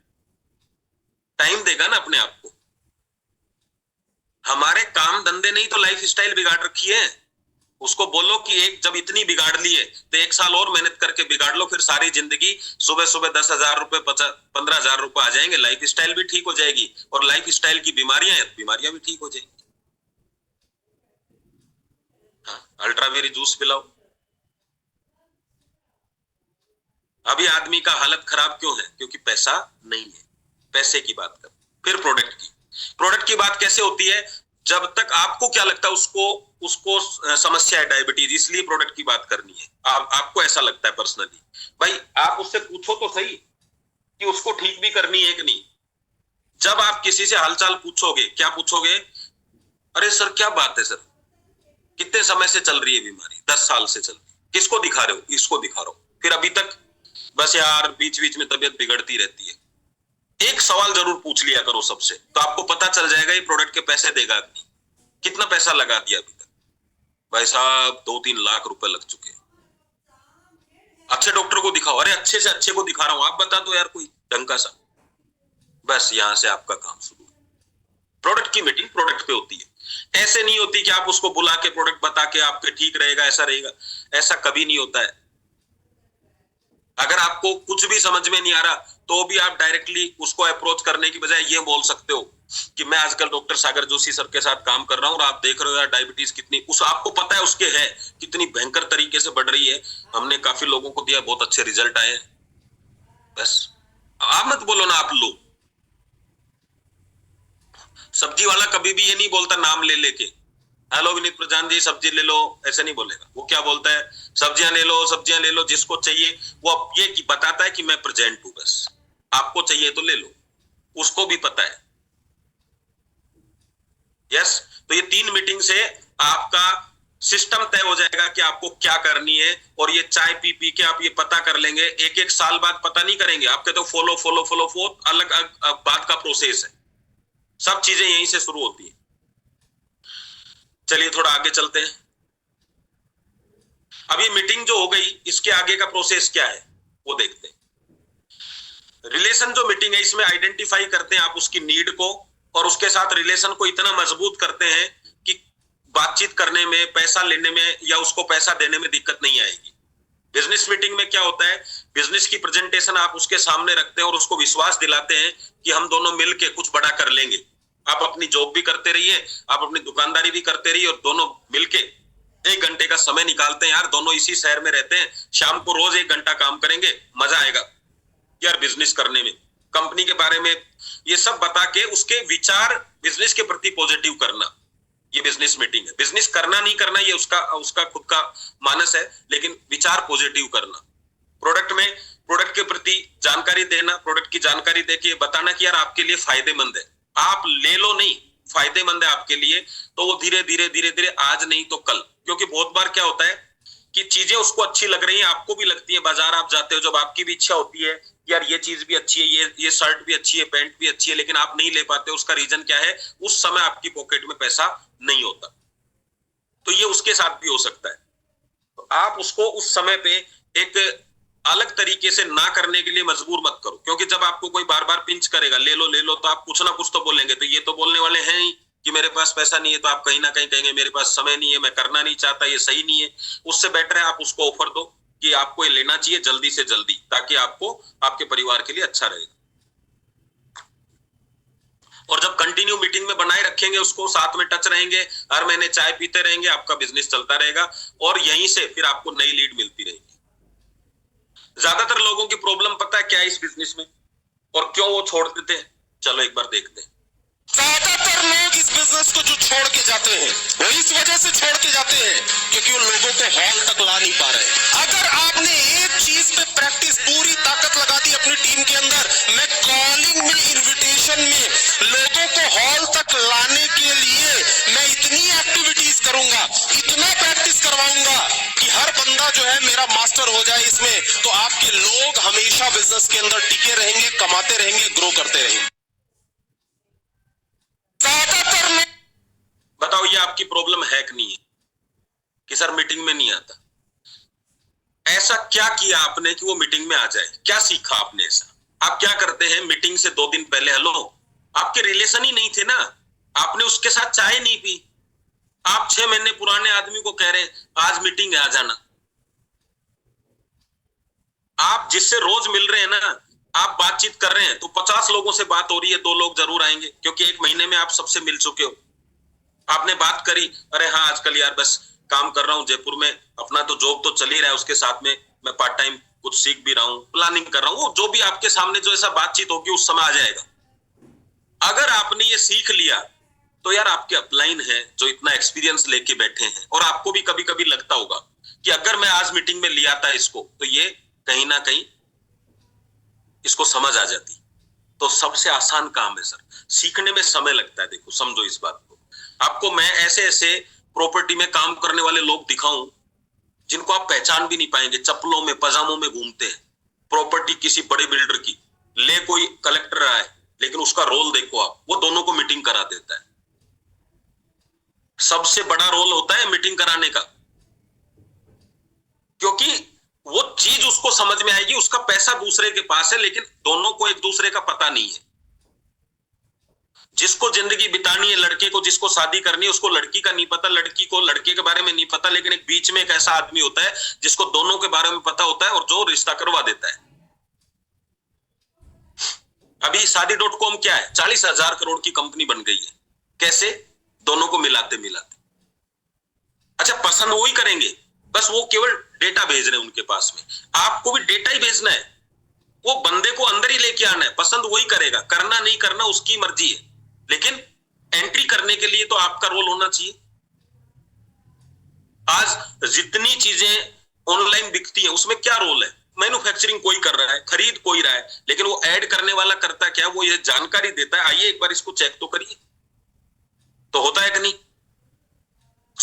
B: टाइम देगा ना अपने आप को। हमारे काम धंधे नहीं तो लाइफ स्टाइल बिगाड़ रखी है। उसको बोलो कि एक जब इतनी बिगाड़ ली है तो 1 साल और मेहनत करके बिगाड़ लो, फिर सारी जिंदगी सुबह सुबह 10,000 रुपए 15,000 रुपए आ जाएंगे, लाइफ स्टाइल भी ठीक हो जाएगी और लाइफ स्टाइल की बीमारियां भी ठीक हो जाएंगी। हाँ, अल्ट्रावेरी जूस पिलाओ। अभी आदमी का हालत खराब क्यों है? क्योंकि पैसा नहीं है। पैसे की बात कर। फिर प्रोडक्ट की बात कैसे होती है? जब तक आपको क्या लगता है उसको समस्या है डायबिटीज, इसलिए प्रोडक्ट की बात करनी है। आपको ऐसा लगता है पर्सनली, भाई आप उससे पूछो तो सही कि उसको ठीक भी करनी है कि नहीं। जब आप किसी से हालचाल पूछोगे, क्या पूछोगे? अरे सर क्या बात है सर, कितने समय से चल रही है बीमारी? 10 साल से चल रही है। किसको दिखा रहे हो? इसको दिखा रहा हूं। फिर अभी तक बस यार बीच बीच में तबीयत बिगड़ती रहती है। एक सवाल जरूर पूछ लिया करो सबसे, तो आपको पता चल जाएगा ये प्रोडक्ट के पैसे देगा कि नहीं। कितना पैसा लगा दिया अभी तक? भाई साहब 2-3 लाख रुपए लग चुके हैं। अच्छे डॉक्टर को दिखाओ। अरे अच्छे से अच्छे को दिखा रहा हूं, आप बता दो यार कोई ढंग का सा। बस यहां से आपका काम शुरू है। प्रोडक्ट की मीटिंग प्रोडक्ट पे होती है। ऐसे नहीं होती कि आप उसको बुला के प्रोडक्ट बता के आपके ठीक रहेगा, ऐसा रहेगा, ऐसा कभी नहीं होता है। अगर आपको कुछ भी समझ में नहीं आ रहा तो भी आप डायरेक्टली उसको अप्रोच करने की बजाय ये बोल सकते हो कि मैं आजकल डॉक्टर सागर जोशी सर के साथ काम कर रहा हूं और आप देख रहे हो यार डायबिटीज कितनी, उस आपको पता है उसके है कितनी भयंकर तरीके से बढ़ रही है। हमने काफी लोगों को दिया, बहुत अच्छे रिजल्ट आए। बस आप मत बोलो ना, आप लो। सब्जी वाला कभी भी ये नहीं बोलता नाम ले लेके, हेलो विनीत प्रधान जी सब्जी ले लो, ऐसे नहीं बोलेगा। वो क्या बोलता है? सब्जियां ले लो, सब्जियां ले लो, जिसको चाहिए। वो ये बताता है कि मैं प्रेजेंट हूं, बस आपको चाहिए तो ले लो। उसको भी पता है। यस, तो ये 3 मीटिंग से आपका सिस्टम तय हो जाएगा कि आपको क्या करनी है, और ये चाय पी पी के आप ये पता कर लेंगे। एक एक साल बाद पता नहीं करेंगे, आपके तो फॉलो फॉलो फॉलो फॉलो अलग बात का प्रोसेस है। सब चीजें यहीं से शुरू होती है। चलिए थोड़ा आगे चलते हैं। अब ये मीटिंग जो हो गई, इसके आगे का प्रोसेस क्या है वो देखते हैं। रिलेशन जो मीटिंग है, इसमें आइडेंटिफाई करते हैं आप उसकी नीड को, और उसके साथ रिलेशन को इतना मजबूत करते हैं कि बातचीत करने में, पैसा लेने में या उसको पैसा देने में दिक्कत नहीं आएगी। बिजनेस मीटिंग में क्या होता है, बिजनेस की प्रेजेंटेशन आप उसके सामने रखते हैं और उसको विश्वास दिलाते हैं कि हम दोनों मिलके कुछ बड़ा कर लेंगे। आप अपनी जॉब भी करते रहिए, आप अपनी दुकानदारी भी करते रहिए, और दोनों मिलके 1 घंटे का समय निकालते हैं। यार दोनों इसी शहर में रहते हैं, शाम को रोज 1 घंटा काम करेंगे, मजा आएगा यार बिजनेस करने में। कंपनी के बारे में ये सब बता के उसके विचार बिजनेस के प्रति पॉजिटिव करना, ये बिजनेस मीटिंग है। बिजनेस करना नहीं करना ये उसका खुद का मानस है, लेकिन विचार पॉजिटिव करना। प्रोडक्ट के प्रति जानकारी देना, प्रोडक्ट की जानकारी देके बताना कि यार आपके लिए फायदेमंद है, आप ले लो, नहीं फायदेमंद है आपके लिए। तो वो धीरे धीरे आज नहीं तो कल, क्योंकि बहुत बार क्या होता है कि चीजें उसको अच्छी लग रही हैं, आपको भी लगती है। बाजार आप जाते हो, जब आपकी भी इच्छा होती है यार ये चीज भी अच्छी है, ये शर्ट भी अच्छी है, पैंट भी अच्छी है, लेकिन आप नहीं ले पाते। उसका रीजन क्या है, उस समय आपकी पॉकेट में पैसा नहीं होता। तो ये उसके साथ भी हो सकता है। तो आप उसको उस समय पे एक अलग तरीके से ना करने के लिए मजबूर मत करो, क्योंकि जब आपको कोई बार बार पिंच करेगा ले लो, तो आप कुछ ना कुछ तो बोलेंगे। तो ये तो बोलने वाले हैं ही कि मेरे पास पैसा नहीं है, तो आप कहीं ना कहीं कहेंगे मेरे पास समय नहीं है, मैं करना नहीं चाहता, ये सही नहीं है। उससे बेटर है आप उसको ऑफर दो कि आपको ये लेना चाहिए जल्दी से जल्दी, ताकि आपको आपके परिवार के लिए अच्छा रहेगा। और जब कंटिन्यू मीटिंग में बनाए रखेंगे उसको, साथ में टच रहेंगे, हर महीने चाय पीते रहेंगे, आपका बिजनेस चलता रहेगा, और यहीं से फिर आपको नई लीड मिलती रहेगी। ज्यादातर लोगों की प्रॉब्लम पता है क्या है इस बिजनेस में, और क्यों वो छोड़ देते हैं? चलो एक बार देखते हैं।
E: ज्यादातर लोग इस बिजनेस को जो छोड़ के जाते हैं वो इस वजह से छोड़ के जाते हैं क्योंकि उन लोगों को हॉल तक ला नहीं पा रहे। अगर आपने एक चीज पे प्रैक्टिस पूरी ताकत लगा दी अपनी टीम के अंदर, मैं कॉलिंग में, इनविटेशन में लोगों को हॉल तक लाने के लिए मैं इतनी एक्टिविटीज करूंगा, इतना प्रैक्टिस करवाऊंगा कि हर बंदा जो है मेरा मास्टर हो जाए इसमें, तो आपके लोग हमेशा बिजनेस के अंदर टिके रहेंगे, कमाते रहेंगे, ग्रो करते रहेंगे।
B: बताओ ये आपकी प्रॉब्लम है कि नहीं है कि सर मीटिंग में नहीं आता? ऐसा क्या किया आपने कि वो मीटिंग में आ जाए? क्या सीखा आपने ऐसा? आप क्या करते हैं मीटिंग से 2 दिन पहले? हेलो, आपके रिलेशन ही नहीं थे ना, आपने उसके साथ चाय नहीं पी, आप 6 महीने पुराने आदमी को कह रहे हैं आज मीटिंग है आ जाना। आप जिससे रोज मिल रहे हैं ना, आप बातचीत कर रहे हैं, तो 50 लोगों से बात हो रही है, 2 लोग जरूर आएंगे, क्योंकि 1 महीने में आप सबसे मिल चुके हो। आपने बात करी, अरे हाँ आजकल यार बस काम कर रहा हूँ जयपुर में, अपना तो जॉब तो चल ही रहा है, उसके साथ में मैं पार्ट टाइम कुछ सीख भी रहा हूँ, प्लानिंग कर रहा हूँ। जो भी आपके सामने जो ऐसा बातचीत होगी उस समय आ जाएगा। अगर आपने ये सीख लिया तो यार आपके अपलाइन है जो इतना एक्सपीरियंस लेके बैठे हैं, और आपको भी कभी कभी लगता होगा कि अगर मैं आज मीटिंग में लिया था इसको, तो ये कहीं ना कहीं इसको समझ आ जाती। तो सबसे आसान काम है सर, सीखने में समय लगता है। देखो समझो इस बात को, आपको मैं ऐसे ऐसे प्रॉपर्टी में काम करने वाले लोग दिखाऊं जिनको आप पहचान भी नहीं पाएंगे, चप्पलों में पजामों में घूमते हैं, प्रॉपर्टी किसी बड़े बिल्डर की, ले कोई कलेक्टर आए, लेकिन उसका रोल देखो आप, वो दोनों को मीटिंग करा देता है। सबसे बड़ा रोल होता है मीटिंग कराने का, क्योंकि वो चीज उसको समझ में आएगी, उसका पैसा दूसरे के पास है, लेकिन दोनों को एक दूसरे का पता नहीं है। जिसको जिंदगी बितानी है, लड़के को जिसको शादी करनी है, उसको लड़की का नहीं पता, लड़की को लड़के के बारे में नहीं पता, लेकिन एक बीच में एक ऐसा आदमी होता है जिसको दोनों के बारे में पता होता है और जो रिश्ता करवा देता है। अभी शादी.com क्या है, 40,000 करोड़ की कंपनी बन गई है। कैसे? दोनों को मिलाते मिलाते। अच्छा, पसंद वो ही करेंगे, बस वो केवल डेटा भेज रहे हैं उनके पास में, आपको भी डेटा ही भेजना है, वो बंदे को अंदर ही लेके आना है। पसंद वही करेगा, करना नहीं करना उसकी मर्जी है, लेकिन एंट्री करने के लिए तो आपका रोल होना चाहिए। आज जितनी चीजें ऑनलाइन बिकती हैं उसमें क्या रोल है? मैन्युफैक्चरिंग कोई कर रहा है, खरीद कोई रहा है, लेकिन वो ऐड करने वाला करता क्या? वो ये जानकारी देता है, आइए एक बार इसको चेक तो करिए। तो होता है कि नहीं?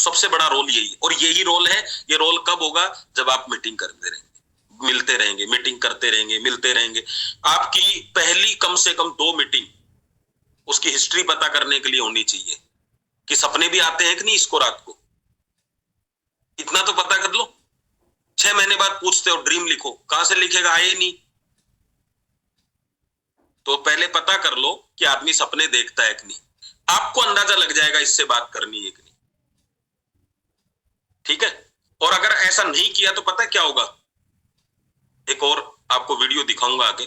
B: सबसे बड़ा रोल यही है, और यही रोल है। ये रोल कब होगा? जब आप मीटिंग करते रहेंगे, मिलते रहेंगे, मीटिंग करते रहेंगे, मिलते रहेंगे। आपकी पहली कम से कम 2 मीटिंग उसकी हिस्ट्री पता करने के लिए होनी चाहिए कि सपने भी आते हैं कि नहीं इसको रात को, इतना तो पता कर लो। 6 महीने बाद पूछते हो ड्रीम लिखो, कहां से लिखेगा? आए नहीं। तो पहले पता कर लो कि आदमी सपने देखता है कि नहीं, आपको अंदाजा लग जाएगा इससे बात करनी है कि नहीं। ठीक है? और अगर ऐसा नहीं किया तो पता क्या होगा? एक और आपको वीडियो दिखाऊंगा आगे।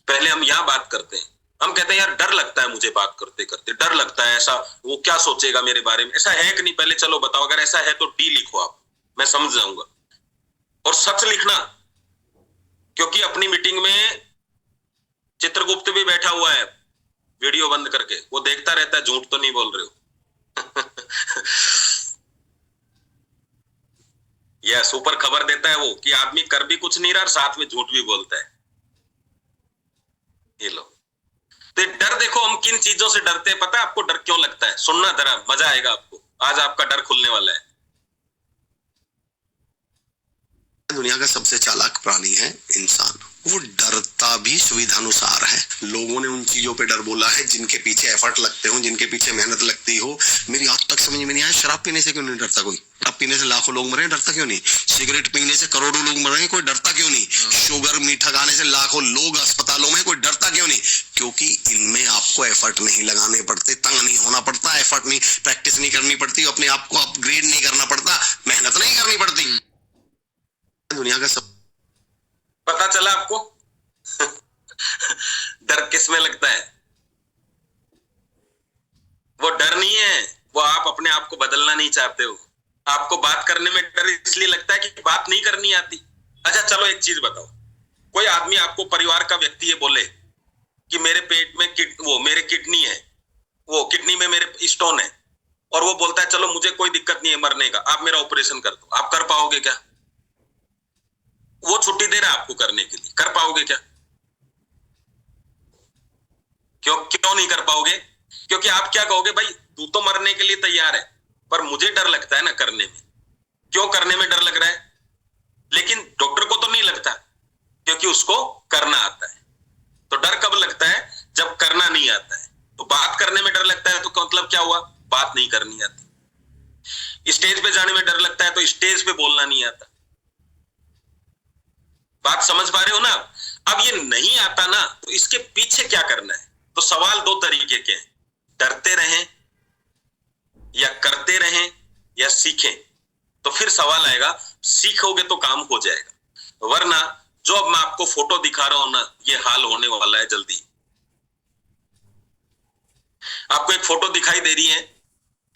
B: पहले हम यहां बात करते हैं, हम कहते हैं यार डर लगता है मुझे बात करते करते, डर लगता है, ऐसा वो क्या सोचेगा मेरे बारे में। ऐसा है कि नहीं? पहले चलो बताओ, अगर ऐसा है तो डी लिखो आप, मैं समझ जाऊंगा। और सच लिखना, क्योंकि अपनी मीटिंग में चित्रगुप्त भी बैठा हुआ है वीडियो बंद करके, वो देखता रहता है झूठ तो नहीं बोल रहे हो। यस, ऊपर खबर देता है वो कि आदमी कर भी कुछ नहीं रहा और साथ में झूठ भी बोलता है। ये लो, तो डर देखो, हम किन चीजों से डरते हैं पता है आपको? डर क्यों लगता है? सुनना जरा, मजा आएगा आपको। आज आपका डर खुलने वाला है।
E: दुनिया का सबसे चालाक प्राणी है इंसान। वो डरता भी सुविधानुसार है। लोगों ने उन चीजों पे डर बोला है जिनके पीछे एफर्ट लगते हो, जिनके पीछे मेहनत लगती हो। मेरी आज तक समझ में नहीं आया, शराब पीने से क्यों नहीं डरता कोई? शराब पीने से लाखों लोग मरे, डरता क्यों नहीं? सिगरेट पीने से करोड़ों लोग मरे, कोई डरता क्यों नहीं? शुगर मीठा खाने से लाखों लोग अस्पतालों में, कोई डरता क्यों नहीं? क्योंकि इनमें आपको एफर्ट नहीं लगाने पड़ते, तंग नहीं होना पड़ता, एफर्ट नहीं, प्रैक्टिस नहीं करनी पड़ती, अपने आप को अपग्रेड नहीं करना पड़ता, मेहनत नहीं करनी पड़ती। दुनिया का सब
B: पता चला आपको? डर किस में लगता है? वो डर नहीं है, वो आप अपने आप को बदलना नहीं चाहते हो। आपको बात करने में डर इसलिए लगता है कि बात नहीं करनी आती। अच्छा चलो एक चीज बताओ, कोई आदमी आपको, परिवार का व्यक्ति ये बोले कि मेरे पेट में मेरे किडनी है, वो किडनी में मेरे स्टोन है, और वो बोलता है चलो मुझे कोई दिक्कत नहीं है मरने का, आप मेरा ऑपरेशन कर दो, आप कर पाओगे क्या? वो छुट्टी दे रहा है आपको करने के लिए, कर पाओगे क्या? क्यों नहीं कर पाओगे? क्योंकि आप क्या कहोगे, भाई तू तो मरने के लिए तैयार है, पर मुझे डर लगता है ना करने में। क्यों करने में डर लग रहा है? लेकिन डॉक्टर को तो नहीं लगता, क्योंकि उसको करना आता है। तो डर कब लगता है? जब करना नहीं आता है। तो बात करने में डर लगता है तो मतलब क्या हुआ? बात नहीं करनी आती। स्टेज पे जाने में डर लगता है तो स्टेज पे बोलना नहीं आता। बात समझ पा रहे हो ना? अब ये नहीं आता ना, तो इसके पीछे क्या करना है? तो सवाल 2 तरीके के हैं, डरते रहें या करते रहें या सीखें। तो फिर सवाल आएगा, सीखोगे तो काम हो जाएगा, वरना जो अब मैं आपको फोटो दिखा रहा हूं ना, ये हाल होने वाला है जल्दी। आपको एक फोटो दिखाई दे रही है,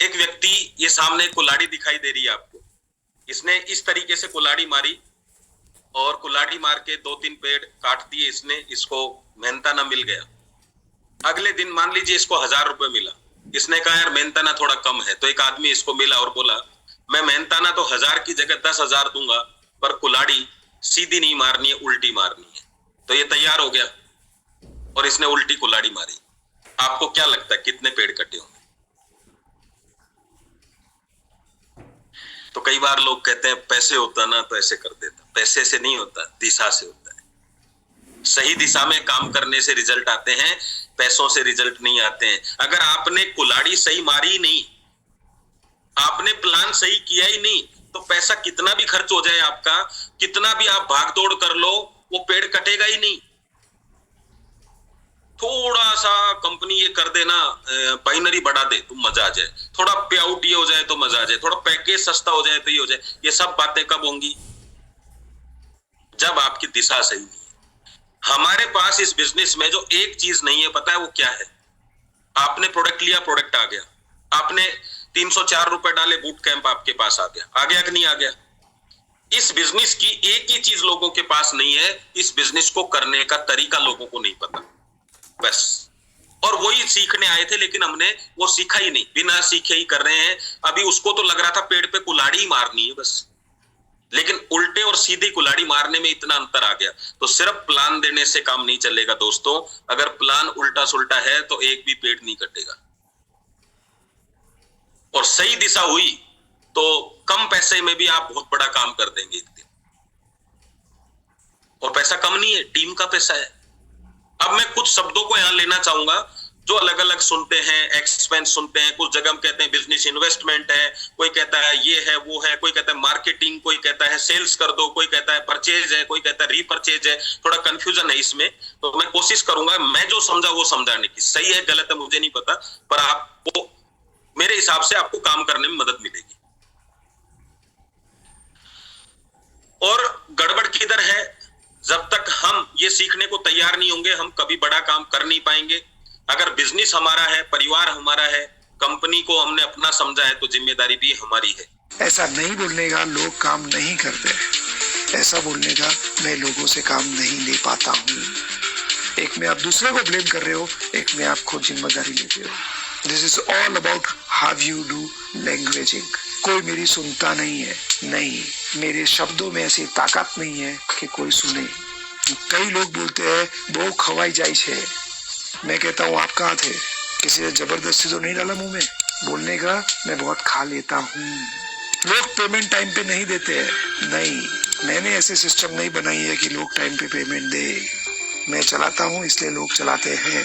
B: एक व्यक्ति, ये सामने कुल्हाड़ी दिखाई दे रही है आपको, इसने इस तरीके से कुल्हाड़ी मारी और कुल्हाड़ी मार के 2-3 पेड़ काट दिए इसने, इसको मेहनताना मिल गया। अगले दिन मान लीजिए इसको 1000 रुपए मिला, इसने कहा यार मेहनताना थोड़ा कम है, तो एक आदमी इसको मिला और बोला मैं मेहनताना तो 1000 की जगह 10,000 दूंगा, पर कुल्हाड़ी सीधी नहीं मारनी है, उल्टी मारनी है। तो ये तैयार हो गया और इसने उल्टी कुल्हाड़ी मारी। आपको क्या लगता है कितने पेड़ कटे होंगे? तो कई बार लोग कहते हैं पैसे होता ना तो ऐसे कर देता। पैसे से नहीं होता, दिशा से होता है। सही दिशा में काम करने से रिजल्ट आते हैं, पैसों से रिजल्ट नहीं आते हैं। अगर आपने कुल्हाड़ी सही मारी ही नहीं, आपने प्लान सही किया ही नहीं, तो पैसा कितना भी खर्च हो जाए आपका, कितना भी आप भाग दौड़ कर लो, वो पेड़ कटेगा ही नहीं। थोड़ा सा कंपनी ये कर देना, बाइनरी बढ़ा दे तो मजा आ जाए, थोड़ा पे आउट ये हो जाए तो मजा आ जाए, थोड़ा पैकेज सस्ता हो जाए तो ये हो जाए। ये सब बातें कब होंगी? जब आपकी दिशा सही नहीं है। हमारे पास इस बिजनेस में जो एक चीज नहीं है, पता है वो क्या है? आपने प्रोडक्ट लिया, प्रोडक्ट आ गया, आपने 304 रुपए डाले, बूट कैंप आपके पास आ गया कि नहीं आ गया? इस बिजनेस की एक ही चीज लोगों के पास नहीं है, इस बिजनेस को करने का तरीका लोगों को नहीं पता, बस। और वही सीखने आए थे, लेकिन हमने वो सीखा ही नहीं, बिना सीखे ही कर रहे हैं। अभी उसको तो लग रहा था पेड़ पे कुल्हाड़ी ही मारनी है बस, लेकिन उल्टे और सीधी कुल्हाड़ी मारने में इतना अंतर आ गया। तो सिर्फ प्लान देने से काम नहीं चलेगा दोस्तों। अगर प्लान उल्टा सुल्टा है तो एक भी पेड़ नहीं कटेगा। और सही दिशा हुई तो कम पैसे में भी आप बहुत बड़ा काम कर देंगे एक दिन। और पैसा कम नहीं है, टीम का पैसा है। अब मैं कुछ शब्दों को यहां लेना चाहूंगा जो अलग अलग सुनते हैं, एक्सपेंस सुनते हैं, कुछ जगह हम कहते हैं बिजनेस इन्वेस्टमेंट है, कोई कहता है ये है वो है, कोई कहता है मार्केटिंग, कोई कहता है सेल्स कर दो, कोई कहता है परचेज है, कोई कहता है रीपरचेज है। थोड़ा कंफ्यूजन है इसमें, तो मैं कोशिश करूंगा मैं जो समझा वो समझाने की। सही है गलत है मुझे नहीं पता, पर आपको मेरे हिसाब से आपको काम करने में मदद मिलेगी। और गड़बड़ किधर है, जब तक हम ये सीखने को तैयार नहीं होंगे हम कभी बड़ा काम कर नहीं पाएंगे। अगर बिजनेस हमारा है, परिवार हमारा है, कंपनी को हमने अपना समझा है, तो जिम्मेदारी भी हमारी है।
F: ऐसा नहीं बोलने का लोग काम नहीं करते, ऐसा बोलने का मैं लोगों से काम नहीं ले पाता हूँ। एक में आप दूसरे को ब्लेम कर रहे हो, एक में आप खुद जिम्मेदारी लेते हो। This is all about how you do languaging. कोई मेरी सुनता नहीं है, नहीं, मेरे शब्दों में ऐसी ताकत नहीं है कि कोई सुने। कई लोग बोलते हैं वो खवाई जाए छे, मैं कहता हूँ आप कहाँ थे, किसी ने जबरदस्ती तो नहीं डाला मुंह में। बोलने का मैं बहुत खा लेता हूँ। लोग पेमेंट टाइम पे नहीं देते हैं, नहीं, मैंने ऐसे सिस्टम नहीं बनाई है कि लोग टाइम पे पेमेंट दे। मैं चलाता हूँ इसलिए लोग चलाते हैं।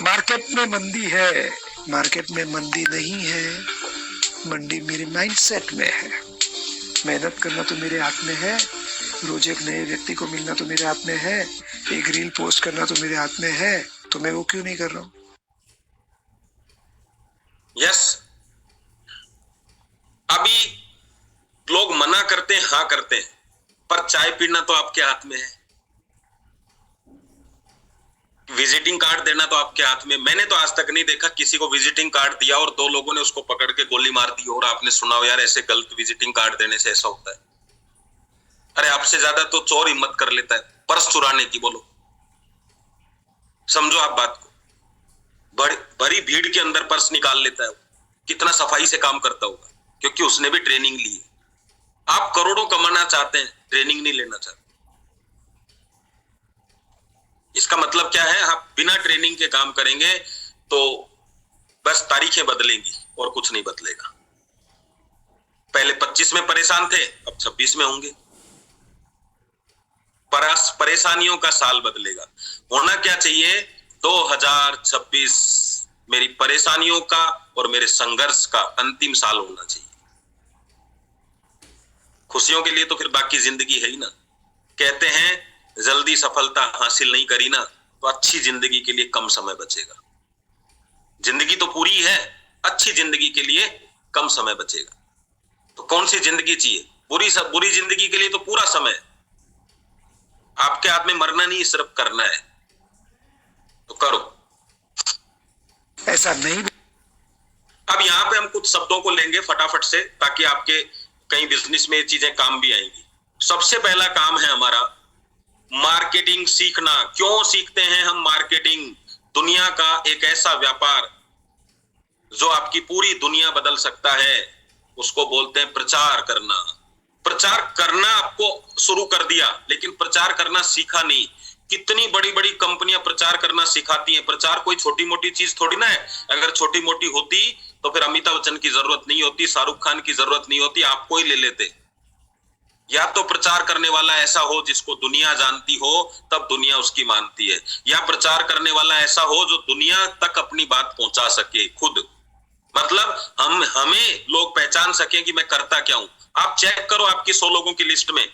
F: मार्केट में मंदी है, मार्केट में मंदी नहीं है, मंडी मेरे माइंडसेट में है। मेहनत करना तो मेरे हाथ में है, रोज एक नए व्यक्ति को मिलना तो मेरे हाथ में है, एक रील पोस्ट करना तो मेरे हाथ में है, तो मैं वो क्यों नहीं कर रहा हूं?
B: यस, अभी लोग मना करते हैं, हाँ करते हैं, पर चाय पीना तो आपके हाथ में है, विजिटिंग कार्ड देना तो आपके हाथ में। मैंने तो आज तक नहीं देखा किसी को विजिटिंग कार्ड दिया और 2 लोगों ने उसको पकड़ के गोली मार दी और आपने सुना हो यार ऐसे गलत विजिटिंग कार्ड देने से ऐसा होता है। अरे आपसे ज्यादा तो चोर हिम्मत कर लेता है पर्स चुराने की। बोलो, समझो आप बात को। बड़ी भीड़ के अंदर पर्स निकाल लेता है, कितना सफाई से काम करता होगा, क्योंकि उसने भी ट्रेनिंग ली है। आप करोड़ों कमाना चाहते हैं, ट्रेनिंग नहीं लेना चाहते। इसका मतलब क्या है, आप बिना ट्रेनिंग के काम करेंगे तो बस तारीखें बदलेंगी और कुछ नहीं बदलेगा। पहले 25 में परेशान थे, अब 26 में होंगे। परेशानियों का साल बदलेगा। होना क्या चाहिए, 2026 मेरी परेशानियों का और मेरे संघर्ष का अंतिम साल होना चाहिए। खुशियों के लिए तो फिर बाकी जिंदगी है ही ना। कहते हैं जल्दी सफलता हासिल नहीं करी ना तो अच्छी जिंदगी के लिए कम समय बचेगा। जिंदगी तो पूरी है, अच्छी जिंदगी के लिए कम समय बचेगा। तो कौन सी जिंदगी चाहिए? बुरी जिंदगी के लिए तो पूरा समय। आपके हाथ में मरना नहीं, सिर्फ करना है, तो करो।
F: ऐसा नहीं।
B: अब यहां पे हम कुछ शब्दों को लेंगे फटाफट से, ताकि आपके कई बिजनेस में ये चीजें काम भी आएंगी। सबसे पहला काम है हमारा मार्केटिंग सीखना। क्यों सीखते हैं हम मार्केटिंग? दुनिया का एक ऐसा व्यापार जो आपकी पूरी दुनिया बदल सकता है, उसको बोलते हैं प्रचार करना। प्रचार करना आपको शुरू कर दिया, लेकिन प्रचार करना सीखा नहीं। कितनी बड़ी बड़ी कंपनियां प्रचार करना सिखाती हैं। प्रचार कोई छोटी मोटी चीज थोड़ी ना है। अगर छोटी मोटी होती तो फिर अमिताभ बच्चन की जरूरत नहीं होती, शाहरुख खान की जरूरत नहीं होती, आपको ही ले लेते। या तो प्रचार करने वाला ऐसा हो जिसको दुनिया जानती हो, तब दुनिया उसकी मानती है। या प्रचार करने वाला ऐसा हो जो दुनिया तक अपनी बात पहुंचा सके खुद। मतलब हमें लोग पहचान सकें कि मैं करता क्या हूं। आप चेक करो आपकी 100 लोगों की लिस्ट में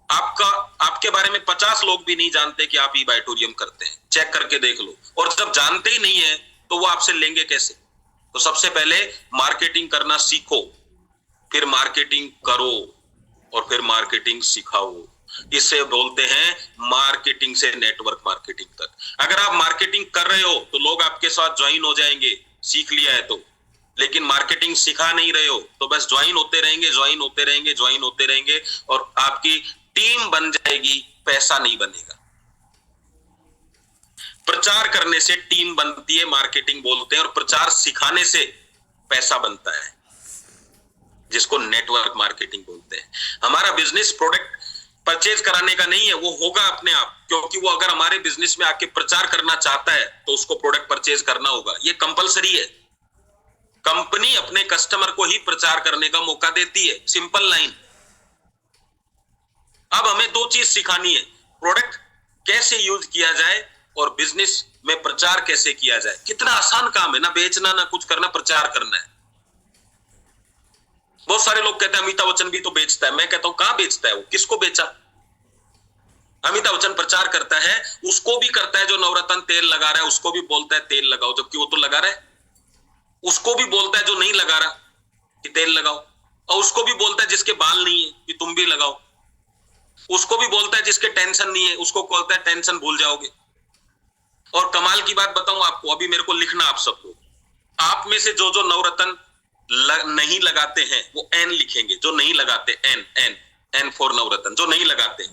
B: आपके बारे में 50 लोग भी नहीं जानते कि आप ई-बाइटोरियम करते हैं। चेक करके देख लो। और जब जानते ही नहीं है तो वो आपसे लेंगे कैसे? तो सबसे पहले मार्केटिंग करना सीखो, फिर मार्केटिंग करो और फिर मार्केटिंग सिखाओ। इसे बोलते हैं मार्केटिंग से नेटवर्क मार्केटिंग तक। अगर आप मार्केटिंग कर रहे हो तो लोग आपके साथ ज्वाइन हो जाएंगे, सीख लिया है तो। लेकिन मार्केटिंग सिखा नहीं रहे हो तो बस ज्वाइन होते रहेंगे और आपकी टीम बन जाएगी, पैसा नहीं बनेगा। प्रचार करने से टीम बनती है, मार्केटिंग बोलते हैं, और प्रचार सिखाने से पैसा बनता है, जिसको नेटवर्क मार्केटिंग बोलते हैं। हमारा बिजनेस प्रोडक्ट परचेज कराने का नहीं है, वो होगा अपने आप, क्योंकि वो अगर हमारे बिजनेस में आके प्रचार करना चाहता है तो उसको प्रोडक्ट परचेज करना होगा। ये कंपलसरी है। कंपनी अपने कस्टमर को ही प्रचार करने का मौका देती है, सिंपल लाइन। अब हमें दो चीज सिखानी है, प्रोडक्ट कैसे यूज किया जाए और बिजनेस में प्रचार कैसे किया जाए। कितना आसान काम है ना, बेचना ना कुछ करना, प्रचार करना है। बहुत सारे लोग कहते हैं अमिताभ बच्चन भी तो बेचता है। मैं कहता हूं कहां बेचता है वो, किसको बेचा? अमिताभ बच्चन प्रचार करता है, उसको भी करता है जो नवरत्न तेल लगा रहा है, उसको भी बोलता है तेल लगाओ, जबकि वो तो लगा रहा है। उसको भी बोलता है जो नहीं लगा रहा कि तेल लगाओ, और उसको भी बोलता है जिसके बाल नहीं है कि तुम भी लगाओ। उसको भी बोलता है जिसके टेंशन नहीं है, उसको बोलता है टेंशन भूल जाओगे। और कमाल की बात बताऊं आपको, अभी मेरे को लिखना आप सबको, आप में से जो जो नवरत्न नहीं लगाते हैं वो एन लिखेंगे, जो नहीं लगाते, एन एन एन फॉर नवरत्न, जो नहीं लगाते।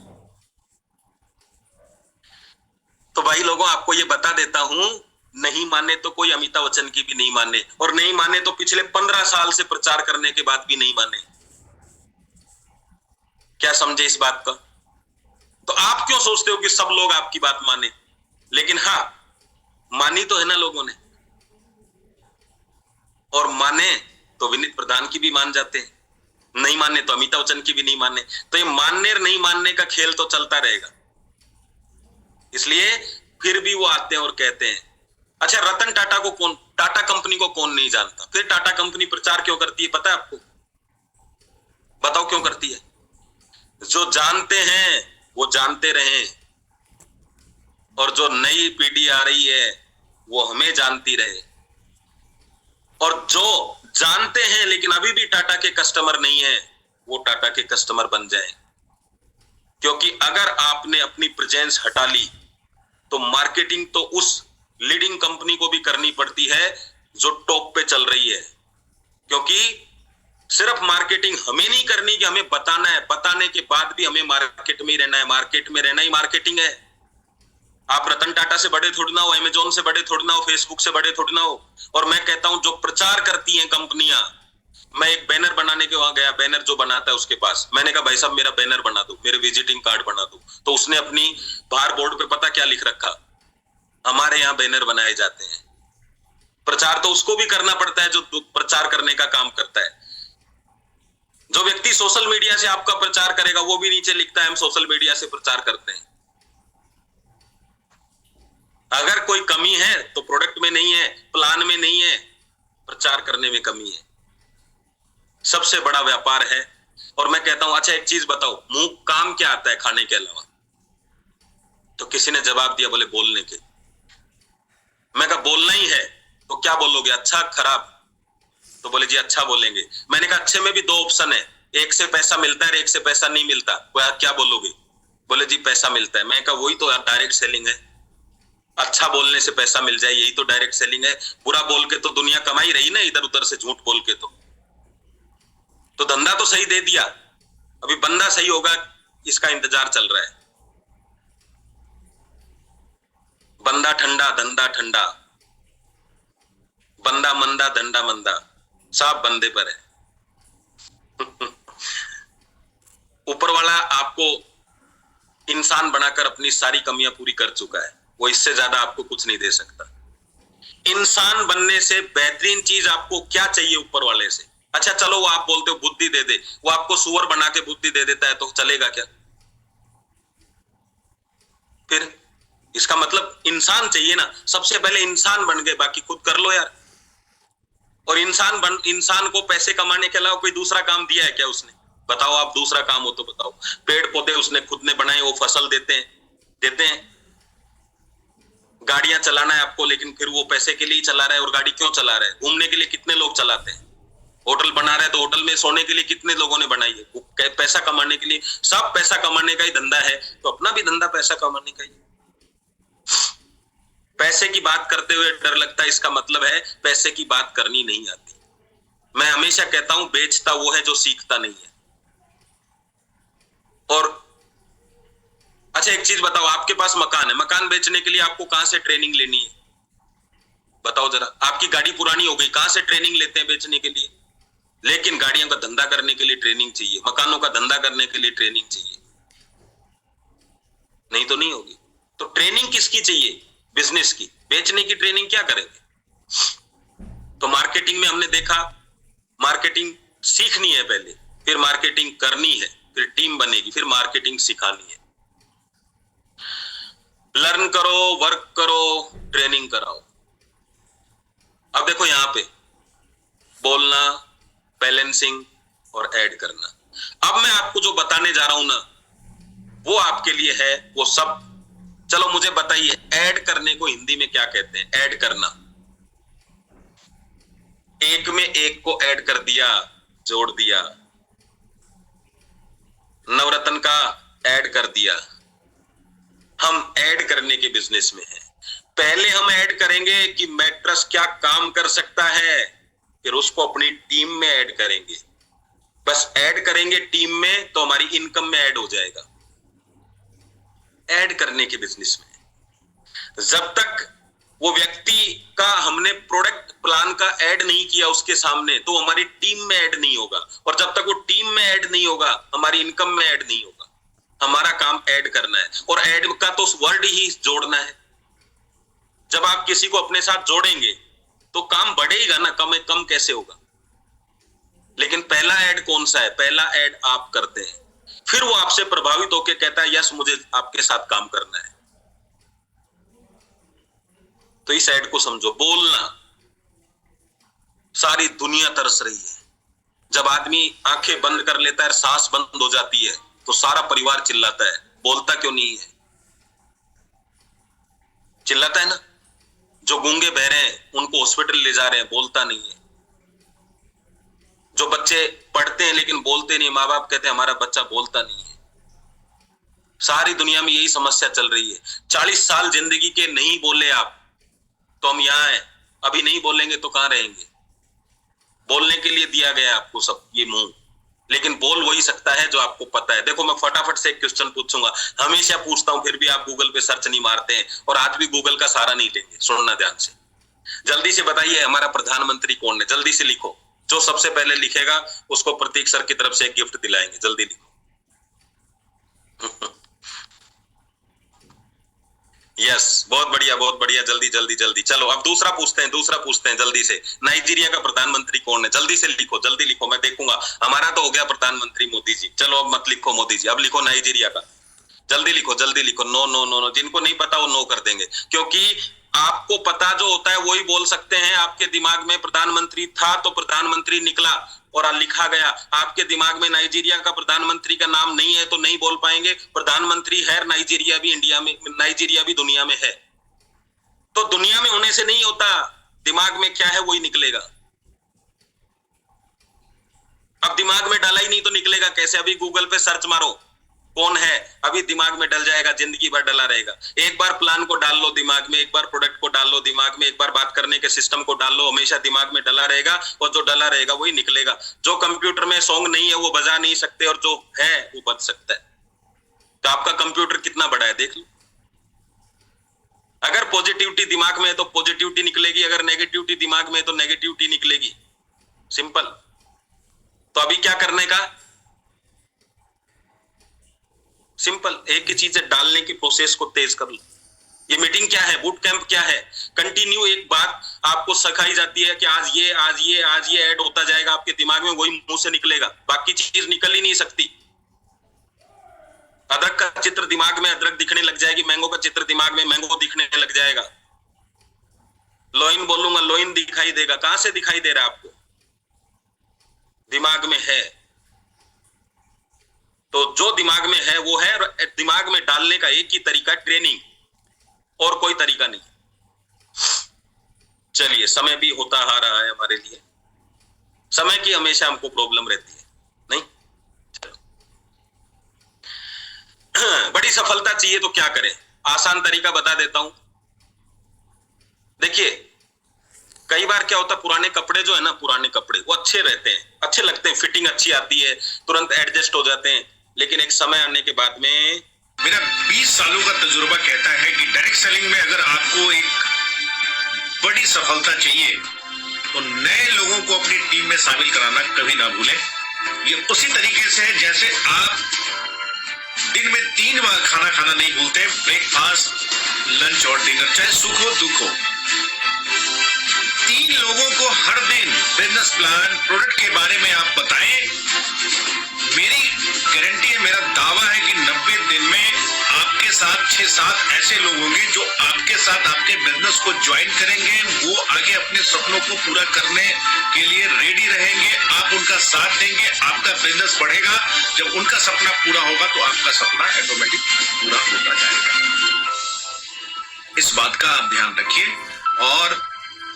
B: तो भाई लोगों, आपको ये बता देता हूं, नहीं माने तो कोई अमिताभ बच्चन की भी नहीं माने, और नहीं माने तो पिछले 15 साल से प्रचार करने के बाद भी नहीं माने। क्या समझे इस बात का? तो आप क्यों सोचते हो कि सब लोग आपकी बात माने? लेकिन हाँ, मानी तो है ना लोगों ने, और माने तो विनीत प्रधान की भी मान जाते हैं, नहीं माने तो अमिताभ बच्चन की भी नहीं माने। तो ये मानने और नहीं मानने का खेल तो चलता रहेगा। इसलिए फिर भी वो आते हैं और कहते हैं। अच्छा, रतन टाटा को कौन, टाटा कंपनी को कौन नहीं जानता? फिर टाटा कंपनी प्रचार क्यों करती है पता है आपको? बताओ क्यों करती है? जो जानते हैं वो जानते रहें, और जो नई पीढ़ी आ रही है वो हमें जानती रहे, और जो जानते हैं लेकिन अभी भी टाटा के कस्टमर नहीं है, वो टाटा के कस्टमर बन जाएं। क्योंकि अगर आपने अपनी प्रेजेंस हटा ली तो मार्केटिंग तो उस लीडिंग कंपनी को भी करनी पड़ती है जो टॉप पे चल रही है। क्योंकि सिर्फ मार्केटिंग हमें नहीं करनी कि हमें बताना है, बताने के बाद भी हमें मार्केट में ही रहना है, मार्केट में रहना ही मार्केटिंग है। आप रतन टाटा से बड़े थोड़ी ना हो, अमेजोन से बड़े थोड़ी ना हो, फेसबुक से बड़े थोड़ी ना हो। और मैं कहता हूं जो प्रचार करती हैं कंपनियां, मैं एक बैनर बनाने के वहां गया, बैनर जो बनाता है उसके पास, मैंने कहा भाई साहब मेरा बैनर बना दो, मेरे विजिटिंग कार्ड बना दो। तो उसने अपनी बाहर बोर्ड पे पता क्या लिख रखा, हमारे यहाँ बैनर बनाए जाते हैं। प्रचार तो उसको भी करना पड़ता है जो प्रचार करने का काम करता है। जो व्यक्ति सोशल मीडिया से आपका प्रचार करेगा वो भी नीचे लिखता है हम सोशल मीडिया से प्रचार करते हैं। अगर कोई कमी है तो प्रोडक्ट में नहीं है, प्लान में नहीं है, प्रचार करने में कमी है। सबसे बड़ा व्यापार है। और मैं कहता हूं अच्छा एक चीज बताओ, मुंह काम क्या आता है खाने के अलावा? तो किसी ने जवाब दिया, बोले बोलने के। मैं कहा बोलना ही है तो क्या बोलोगे, अच्छा खराब? तो बोले जी अच्छा बोलेंगे। मैंने कहा अच्छे में भी दो ऑप्शन है, एक से पैसा मिलता है, एक से पैसा नहीं मिलता, क्या बोलोगे? बोले जी पैसा मिलता है। मैं कहा वही तो डायरेक्ट सेलिंग है। अच्छा बोलने से पैसा मिल जाए, यही तो डायरेक्ट सेलिंग है। बुरा बोल के तो दुनिया कमाई रही ना, इधर उधर से झूठ बोल के। तो धंधा तो सही दे दिया, अभी बंदा सही होगा इसका इंतजार चल रहा है। बंदा ठंडा धंधा ठंडा, बंदा मंदा धंधा मंदा, सब बंदे पर है। ऊपर वाला आपको इंसान बनाकर अपनी सारी कमियां पूरी कर चुका है, वो इससे ज्यादा आपको कुछ नहीं दे सकता। इंसान बनने से बेहतरीन चीज आपको क्या चाहिए ऊपर वाले से? अच्छा चलो वो आप बोलते हो बुद्धि दे दे, वो आपको सुअर बना के बुद्धि दे देता है तो चलेगा क्या? फिर इसका मतलब इंसान चाहिए ना। सबसे पहले इंसान बन गए, बाकी खुद कर लो यार। और इंसान को पैसे कमाने के अलावा कोई दूसरा काम दिया है क्या उसने? बताओ आप, दूसरा काम हो तो बताओ। पेड़ पौधे उसने खुद ने बनाए, वो फसल देते हैं। गाड़ियां चलाना है आपको, लेकिन फिर वो पैसे के लिए ही चला रहा है। और गाड़ी क्यों चला रहा है? घूमने के लिए कितने लोग चलाते हैं। होटल बना रहा है तो होटल में सोने के लिए कितने लोगों ने बनाई है? पैसा कमाने के लिए। सब पैसा कमाने का ही धंधा है, तो अपना भी धंधा पैसा कमाने का ही। पैसे की बात करते हुए डर लगता है, इसका मतलब है पैसे की बात करनी नहीं आती। मैं हमेशा कहता हूं बेचता वो है जो सीखता नहीं है। और अच्छा एक चीज बताओ, आपके पास मकान है, मकान बेचने के लिए आपको कहां से ट्रेनिंग लेनी है? बताओ जरा। आपकी गाड़ी पुरानी हो गई, कहां से ट्रेनिंग लेते हैं बेचने के लिए? लेकिन गाड़ियों का धंधा करने के लिए ट्रेनिंग चाहिए, मकानों का धंधा करने के लिए ट्रेनिंग चाहिए, नहीं तो नहीं होगी। तो ट्रेनिंग किसकी चाहिए? बिजनेस की। बेचने की ट्रेनिंग क्या करेंगे? तो मार्केटिंग में हमने देखा, मार्केटिंग सीखनी है पहले, फिर मार्केटिंग करनी है, फिर टीम बनेगी, फिर मार्केटिंग सिखानी है। लर्न करो, वर्क करो, ट्रेनिंग कराओ। अब देखो यहां पे बोलना, बैलेंसिंग और ऐड करना। अब मैं आपको जो बताने जा रहा हूं ना, वो आपके लिए है वो सब। चलो मुझे बताइए, ऐड करने को हिंदी में क्या कहते हैं? ऐड करना, एक में एक को ऐड कर दिया, जोड़ दिया। नवरत्न का ऐड कर दिया। हम ऐड करने के बिजनेस में हैं। पहले हम ऐड करेंगे कि मैट्रेस क्या काम कर सकता है, फिर उसको अपनी टीम में ऐड करेंगे। बस ऐड करेंगे टीम में तो हमारी इनकम में ऐड हो जाएगा। ऐड करने के बिजनेस में जब तक वो व्यक्ति का हमने प्रोडक्ट प्लान का ऐड नहीं किया उसके सामने, तो हमारी टीम में ऐड नहीं होगा। और जब तक वो टीम में ऐड नहीं होगा, हमारी इनकम में ऐड नहीं होगा। हमारा काम ऐड करना है, और ऐड का तो वर्ड ही जोड़ना है। जब आप किसी को अपने साथ जोड़ेंगे तो काम बढ़ेगा ना, कम कैसे होगा? लेकिन पहला ऐड कौन सा है? पहला ऐड आप करते हैं, फिर वो आपसे प्रभावित होकर कहता है यस मुझे आपके साथ काम करना है। तो इस ऐड को समझो। बोलना, सारी दुनिया तरस रही है। जब आदमी आंखें बंद कर लेता है, सांस बंद हो जाती है, तो सारा परिवार चिल्लाता है। बोलता क्यों नहीं है? चिल्लाता है ना। जो गूंगे बहरे हैं उनको हॉस्पिटल ले जा रहे हैं, बोलता नहीं है। जो बच्चे पढ़ते हैं लेकिन बोलते नहीं, माँ बाप कहते हैं हमारा बच्चा बोलता नहीं है। सारी दुनिया में यही समस्या चल रही है। 40 साल जिंदगी के नहीं बोले आप, तो हम यहां हैं। अभी नहीं बोलेंगे तो कहां रहेंगे? बोलने के लिए दिया गया आपको सब ये मुंह, लेकिन बोल वही सकता है जो आपको पता है। देखो मैं फटाफट से एक क्वेश्चन पूछूंगा, हमेशा पूछता हूं, फिर भी आप गूगल पे सर्च नहीं मारते हैं, और आज भी गूगल का सहारा नहीं लेंगे। सुनना ध्यान से, जल्दी से बताइए हमारा प्रधानमंत्री कौन है? जल्दी से लिखो। जो सबसे पहले लिखेगा उसको प्रतीक सर की तरफ से एक गिफ्ट दिलाएंगे। जल्दी लिखो। यस, बहुत बढ़िया, बहुत बढ़िया। जल्दी जल्दी जल्दी। चलो अब दूसरा पूछते हैं जल्दी से। नाइजीरिया का प्रधानमंत्री कौन है? जल्दी से लिखो, जल्दी लिखो, मैं देखूंगा। हमारा तो हो गया प्रधानमंत्री मोदी जी। चलो अब मत लिखो मोदी जी, अब लिखो नाइजीरिया का। जल्दी लिखो, जल्दी लिखो। नो नो नो नो, जिनको नहीं पता वो नो कर देंगे, क्योंकि आपको पता जो होता है वही बोल सकते हैं। आपके दिमाग में प्रधानमंत्री था तो प्रधानमंत्री निकला और लिखा गया। आपके दिमाग में नाइजीरिया का प्रधानमंत्री का नाम नहीं है तो नहीं बोल पाएंगे। प्रधानमंत्री है, नाइजीरिया भी इंडिया में, नाइजीरिया भी दुनिया में है। तो दुनिया में होने से नहीं होता, दिमाग में क्या है वही निकलेगा। अब दिमाग में डाला ही नहीं तो निकलेगा कैसे? अभी गूगल पे सर्च मारो कौन है, अभी दिमाग में डल जाएगा, जिंदगी भर डला रहेगा। एक बार प्लान को डाल लो दिमाग में, एक बार प्रोडक्ट को डाल लो दिमाग में, एक बार बात करने के सिस्टम को डाल लो, हमेशा दिमाग में डला रहेगा, और जो डला रहेगा वही निकलेगा। जो कंप्यूटर में सॉन्ग नहीं है वो बजा नहीं सकते, और जो है वो बज सकता है। तो आपका कंप्यूटर कितना बड़ा है देख लो। अगर पॉजिटिविटी दिमाग में है तो पॉजिटिविटी निकलेगी, अगर नेगेटिविटी दिमाग में है तो नेगेटिविटी निकलेगी। सिंपल। तो अभी क्या करने का? सिंपल, एक ही चीज है, डालने की प्रोसेस को तेज कर लो। ये मीटिंग क्या है, बूट कैंप क्या है? कंटिन्यू एक बात आपको सिखाई जाती है कि आज ये ऐड होता जाएगा आपके दिमाग में, वही मुंह से निकलेगा, बाकी चीज निकल ही नहीं सकती। अदरक का चित्र दिमाग में अदरक दिखने लग जाएगी, मैंगो का चित्र दिमाग में मैंगो दिखने लग जाएगा। लोइन बोलूंगा, लोइन दिखाई देगा। कहां से दिखाई दे रहा है आपको? दिमाग में है। तो जो दिमाग में है वो है, दिमाग में डालने का एक ही तरीका ट्रेनिंग, और कोई तरीका नहीं। चलिए, समय भी होता आ रहा है हमारे लिए। समय की हमेशा हमको प्रॉब्लम रहती है, नहीं? चलो, बड़ी सफलता चाहिए तो क्या करें? आसान तरीका बता देता हूं। देखिए, कई बार क्या होता है, पुराने कपड़े जो है ना, पुराने कपड़े वो अच्छे रहते हैं, अच्छे लगते हैं, फिटिंग अच्छी आती है, तुरंत एडजस्ट हो जाते हैं, लेकिन एक समय आने के बाद में,
G: मेरा 20 सालों का तजुर्बा कहता है कि डायरेक्ट सेलिंग में अगर आपको एक बड़ी सफलता चाहिए तो नए लोगों को अपनी टीम में शामिल कराना कभी ना भूलें। ये उसी तरीके से है जैसे आप दिन में 3 बार खाना खाना नहीं भूलते, ब्रेकफास्ट, लंच और डिनर, चाहे सुख हो दुख हो। 3 जिन लोगों को हर दिन बिजनेस प्लान प्रोडक्ट के बारे में आप बताएं, मेरी गारंटी है, मेरा दावा है कि 90 दिन में आपके साथ 6-7 ऐसे लोग होंगे जो आपके साथ आपके बिजनेस को ज्वाइन करेंगे। वो आगे अपने सपनों को पूरा करने के लिए रेडी रहेंगे, आप उनका साथ देंगे, आपका बिजनेस बढ़ेगा। जब उनका सपना पूरा होगा तो आपका सपना ऑटोमेटिक पूरा होता जाएगा। इस बात का आप ध्यान रखिए। और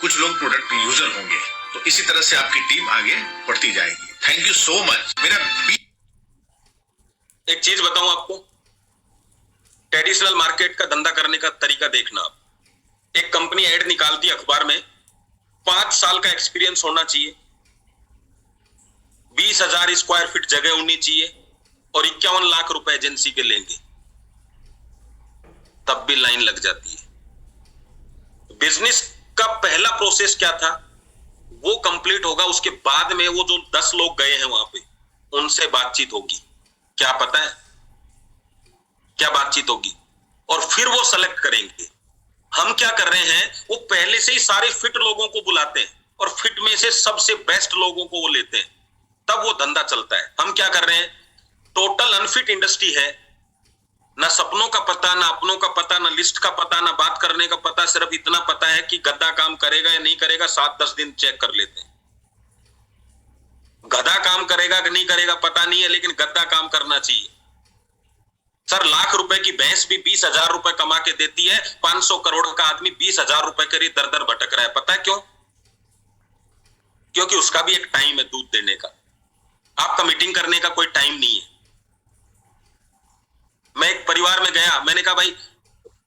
G: कुछ लोग प्रोडक्ट यूजर होंगे, तो इसी तरह से आपकी टीम आगे बढ़ती जाएगी। Thank you so much.
B: एक चीज बताऊं आपको, ट्रेडिशनल मार्केट का धंधा करने का तरीका देखना। आप एक कंपनी एड निकालती है अखबार में, 5 साल का एक्सपीरियंस होना चाहिए, 20,000 स्क्वायर फीट जगह होनी चाहिए और 51 लाख रुपए एजेंसी के लेंगे, तब भी लाइन लग जाती है। बिजनेस का पहला प्रोसेस क्या था वो कंप्लीट होगा, उसके बाद में वो जो 10 लोग गए हैं वहां पे उनसे बातचीत होगी। क्या पता है क्या बातचीत होगी, और फिर वो सेलेक्ट करेंगे। हम क्या कर रहे हैं, वो पहले से ही सारे फिट लोगों को बुलाते हैं और फिट में से सबसे बेस्ट लोगों को वो लेते हैं, तब वो धंधा चलता है। हम क्या कर रहे हैं, टोटल अनफिट इंडस्ट्री है, ना सपनों का पता, ना अपनों का पता, ना लिस्ट का पता, ना बात करने का पता। सिर्फ इतना पता है कि गधा काम करेगा या नहीं करेगा, 7-10 दिन चेक कर लेते हैं। गधा काम करेगा कि नहीं करेगा पता नहीं है, लेकिन गधा काम करना चाहिए। सर, लाख रुपए की भैंस भी 20,000 रुपए कमा के देती है, 500 करोड़ का आदमी 20,000 रुपए के लिए दर दर भटक रहा है। पता है क्यों? क्योंकि उसका भी एक टाइम है दूध देने का, आपका मीटिंग करने का कोई टाइम नहीं है। मैं एक परिवार में गया, मैंने कहा भाई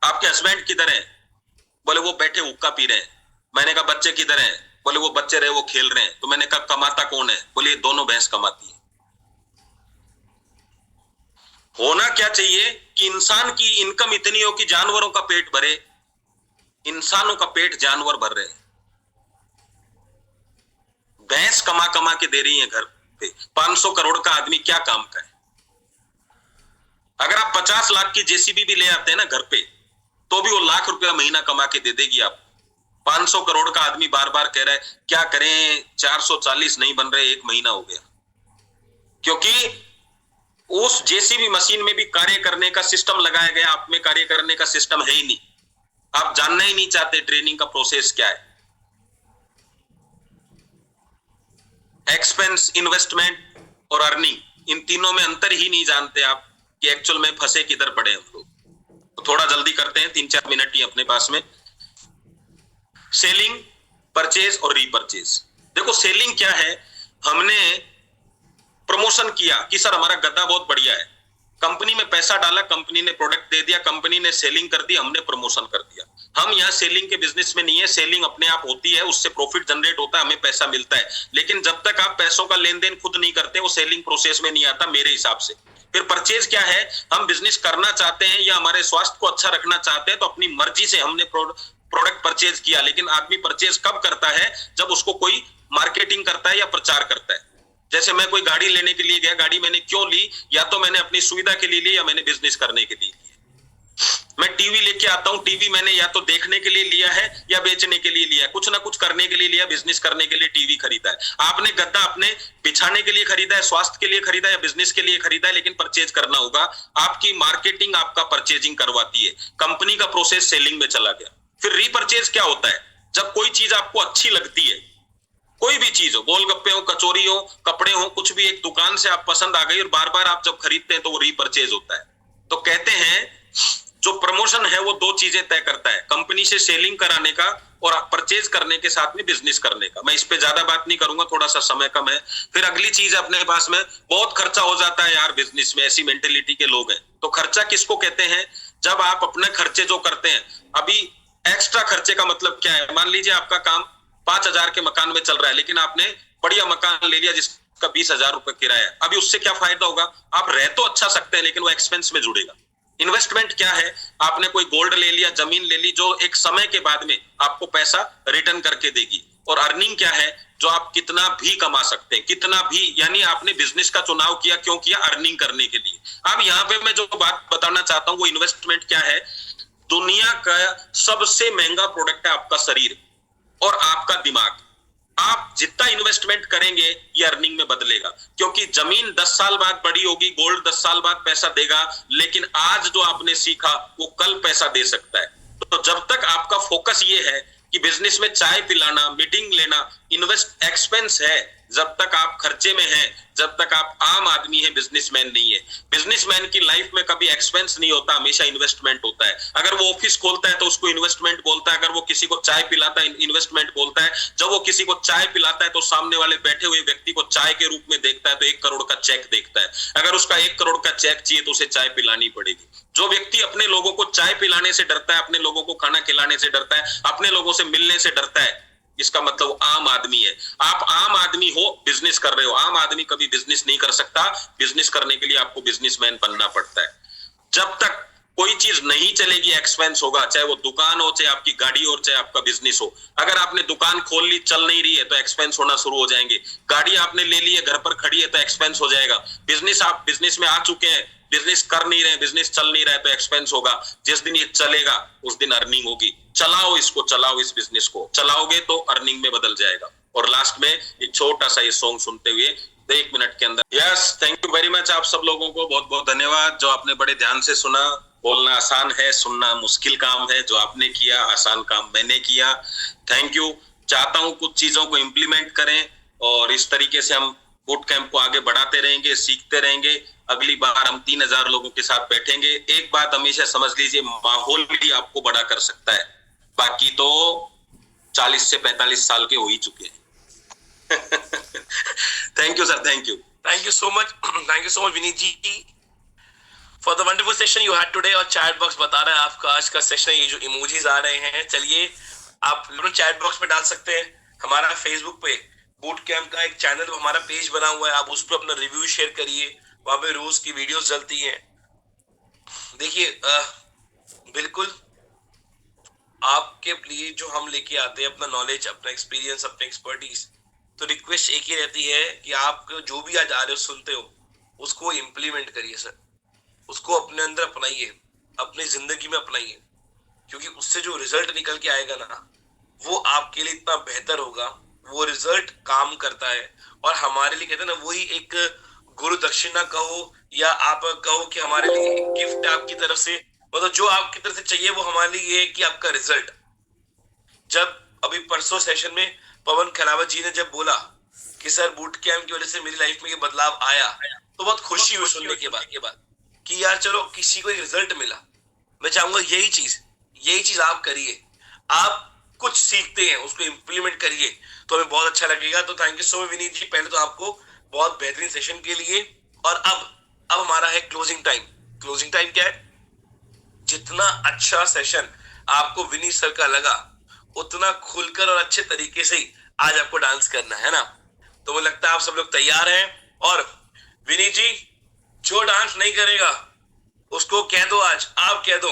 B: आपके हस्बैंड किधर हैं? बोले वो बैठे हुक्का पी रहे हैं। मैंने कहा बच्चे किधर हैं? बोले वो बच्चे रहे वो खेल रहे हैं। तो मैंने कहा कमाता कौन है? बोले दोनों भैंस कमाती है। होना क्या चाहिए कि इंसान की इनकम इतनी हो कि जानवरों का पेट भरे, इंसानों का पेट जानवर भर रहे हैं। भैंस कमा कमा के दे रही है घर पे, 500 करोड़ का आदमी क्या काम करे? अगर आप 50 लाख की जेसीबी भी ले आते हैं ना घर पे, तो भी वो लाख रुपया महीना कमा के दे देगी आप। 500 करोड़ का आदमी बार बार कह रहा है क्या करें, 440 नहीं बन रहे, 1 महीना हो गया। क्योंकि उस जेसीबी मशीन में भी कार्य करने का सिस्टम लगाया गया, आप में कार्य करने का सिस्टम है ही नहीं। आप जानना ही नहीं चाहते ट्रेनिंग का प्रोसेस क्या है। एक्सपेंस, इन्वेस्टमेंट और अर्निंग, इन तीनों में अंतर ही नहीं जानते आप कि एक्चुअल में फंसे किधर पड़े हम लोग। तो थोड़ा जल्दी करते हैं, 3-4 मिनट ही अपने पास में। सेलिंग, परचेज और रीपरचेज। देखो सेलिंग क्या है, हमने प्रमोशन किया कि सर हमारा गद्दा बहुत बढ़िया है, कंपनी में पैसा डाला, कंपनी ने प्रोडक्ट दे दिया, कंपनी ने सेलिंग कर दी, हमने प्रमोशन कर दिया। हम यहाँ सेलिंग के बिजनेस में नहीं है, सेलिंग अपने आप होती है, उससे प्रॉफिट जनरेट होता है, हमें पैसा मिलता है। लेकिन जब तक आप पैसों का लेन देन खुद नहीं करते, वो सेलिंग प्रोसेस में नहीं आता मेरे हिसाब से। फिर परचेज क्या है, हम बिजनेस करना चाहते हैं या हमारे स्वास्थ्य को अच्छा रखना चाहते हैं, तो अपनी मर्जी से हमने प्रोडक्ट परचेज किया। लेकिन आदमी परचेज कब करता है, जब उसको कोई मार्केटिंग करता है या प्रचार करता है। जैसे मैं कोई गाड़ी लेने के लिए गया, गाड़ी मैंने क्यों ली, या तो मैंने अपनी सुविधा के लिए ली या मैंने बिजनेस करने के लिए ली। मैं टीवी लेके आता हूं, टीवी मैंने या तो देखने के लिए लिया है या बेचने के लिए लिया है, कुछ ना कुछ करने के लिए लिया, बिजनेस करने के लिए टीवी खरीदा है। आपने गद्दा अपने बिछाने के लिए खरीदा है, स्वास्थ्य के लिए खरीदा है या बिजनेस के लिए खरीदा है, लेकिन परचेज करना होगा। आपकी मार्केटिंग आपका परचेजिंग करवाती है, कंपनी का प्रोसेस सेलिंग में चला गया। फिर रीपरचेज क्या होता है, जब कोई चीज आपको अच्छी लगती है, कोई भी चीज हो, गोलगप्पे हो, कचौरी हो, कपड़े हो, कुछ भी एक दुकान से आप पसंद आ गई और बार बार आप जब खरीदते हैं तो वो रीपरचेज होता है। तो कहते हैं जो प्रमोशन है वो 2 चीजें तय करता है, कंपनी से सेलिंग कराने का और परचेज करने के साथ में बिजनेस करने का। मैं इस पे ज्यादा बात नहीं करूंगा, थोड़ा सा समय कम है। फिर अगली चीज अपने पास में, बहुत खर्चा हो जाता है यार बिजनेस में, ऐसी मेंटेलिटी के लोग हैं। तो खर्चा किसको कहते हैं, जब आप अपने खर्चे जो करते हैं। अभी एक्स्ट्रा खर्चे का मतलब क्या है, मान लीजिए आपका काम 5,000 के मकान में चल रहा है, लेकिन आपने बढ़िया मकान ले लिया जिसका 20,000 रुपए किराया है। अभी उससे क्या फायदा होगा, आप रह तो अच्छा सकते हैं लेकिन वो एक्सपेंस में जुड़ेगा। इन्वेस्टमेंट क्या है, आपने कोई गोल्ड ले लिया, जमीन ले ली, जो एक समय के बाद में आपको पैसा रिटर्न करके देगी। और अर्निंग क्या है, जो आप कितना भी कमा सकते हैं, कितना भी, यानी आपने बिजनेस का चुनाव किया, क्यों किया, अर्निंग करने के लिए। अब यहाँ पे मैं जो बात बताना चाहता हूँ वो इन्वेस्टमेंट क्या है। दुनिया का सबसे महंगा प्रोडक्ट है आपका शरीर। और आपका दिमाग। आप जितना इन्वेस्टमेंट करेंगे ये अर्निंग में बदलेगा, क्योंकि जमीन 10 साल बाद बड़ी होगी, गोल्ड 10 साल बाद पैसा देगा, लेकिन आज जो आपने सीखा वो कल पैसा दे सकता है। तो जब तक आपका फोकस ये है कि बिजनेस में चाय पिलाना, मीटिंग लेना, इन्वेस्ट एक्सपेंस है, जब तक आप खर्चे में हैं, जब तक आप आम आदमी है, बिजनेसमैन नहीं है। बिजनेसमैन की लाइफ में कभी एक्सपेंस नहीं होता, हमेशा इन्वेस्टमेंट होता है। अगर वो ऑफिस खोलता है तो उसको इन्वेस्टमेंट बोलता है, अगर वो किसी को चाय पिलाता है इन्वेस्टमेंट बोलता है। जब वो किसी को चाय पिलाता है तो सामने वाले बैठे हुए व्यक्ति को चाय के रूप में देखता है, तो 1 करोड़ का चेक देखता है। अगर उसका 1 करोड़ का चेक चाहिए तो उसे चाय पिलानी पड़ेगी। जो व्यक्ति अपने लोगों को चाय पिलाने से डरता है, अपने लोगों को खाना खिलाने से डरता है, अपने लोगों से मिलने से डरता है, इसका मतलब आम आदमी है। आप आम आदमी हो, बिजनेस कर रहे हो। आम आदमी कभी बिजनेस नहीं कर सकता। बिजनेस करने के लिए आपको बिजनेसमैन बनना पड़ता है। जब तक कोई चीज नहीं चलेगी, एक्सपेंस होगा, चाहे वो दुकान हो, चाहे आपकी गाड़ी हो, चाहे आपका बिजनेस हो। अगर आपने दुकान खोल ली, चल नहीं रही है, तो एक्सपेंस होना शुरू हो जाएंगे। गाड़ी आपने ले ली है, घर पर खड़ी है, तो एक्सपेंस हो जाएगा। बिजनेस, आप बिजनेस में आ चुके हैं, बिजनेस कर नहीं रहे, बिजनेस चल नहीं रहा है, तो एक्सपेंस होगा। जिस दिन ये चलेगा उस दिन अर्निंग होगी। चलाओ इसको, चलाओ इस बिजनेस को, चलाओगे तो अर्निंग में बदल जाएगा। और लास्ट में एक छोटा सा ये सॉन्ग सुनते हुए 1 मिनट के अंदर। Yes, thank you very much. आप सब लोगों को बहुत बहुत धन्यवाद जो आपने बड़े ध्यान से सुना। बोलना आसान है, सुनना मुश्किल काम है। जो आपने किया, आसान काम मैंने किया। Thank you. चाहता हूं कुछ चीजों को इम्प्लीमेंट करें और इस तरीके से हम बूट कैंप को आगे बढ़ाते रहेंगे, सीखते रहेंगे। अगली बार हम 3000 लोगों के साथ बैठेंगे। एक बात हमेशा समझ लीजिए, माहौल भी आपको बड़ा कर सकता है। बाकी तो 40 से 45 साल के हो ही चुके हैं। Thank you sir, thank you.
A: Thank you so much. Thank you so much, Vineet ji, for the wonderful session you had today। और चैट बॉक्स बता रहा है आपका आज का सेशन, ये जो इमोजीज आ रहे हैं, चलिए आप लोग चैट बॉक्स में डाल सकते हैं। हमारा फेसबुक पे बूट कैंप का एक चैनल, हमारा पेज बना हुआ है, आप उस पर अपना रिव्यू शेयर करिए। वहां पे रोज की वीडियोस चलती हैं। देखिए, बिल्कुल आपके लिए जो हम लेके आते हैं अपना नॉलेज, अपना एक्सपीरियंस, अपने एक्सपर्टीज, तो रिक्वेस्ट एक ही रहती है कि आप जो भी आज आ रहे हो, सुनते हो, उसको इम्प्लीमेंट करिए सर। उसको अपने अंदर अपनाइए, अपनी जिंदगी में अपनाइए, क्योंकि उससे जो रिजल्ट निकल के आएगा ना, वो आपके लिए इतना बेहतर होगा। वो रिजल्ट काम करता है और हमारे लिए, कहते हैं ना, वही एक गुरु दक्षिणा कहो या आप कहो कि हमारे लिए गिफ्ट आपकी तरफ से, मतलब जो आपकी तरफ से चाहिए वो हमारे लिए ये है कि आपका रिजल्ट। जब अभी परसों सेशन में पवन खरावत जी ने जब बोला कि सर बूट कैंप की वजह से मेरी लाइफ में ये बदलाव आया, तो बहुत खुशी हुई सुनने के बाद कि यार चलो किसी को एक रिजल्ट मिला। मैं चाहूंगा यही चीज आप करिए। आप कुछ सीखते हैं, उसको इम्प्लीमेंट करिए, तो हमें बहुत अच्छा लगेगा। तो thank you so much Vineet ji, पहले तो आपको बहुत बेहतरीन सेशन के लिए। और अब हमारा है क्लोजिंग टाइम। क्लोजिंग टाइम क्या है? जितना अच्छा सेशन आपको विनीत सर का लगा, उतना खुलकर और अच्छे तरीके से ही आज आपको डांस करना है ना। तो मुझे लगता है आप सब लोग तैयार हैं। और विनीत जी, जो डांस नहीं करेगा उसको कह दो, आज आप कह दो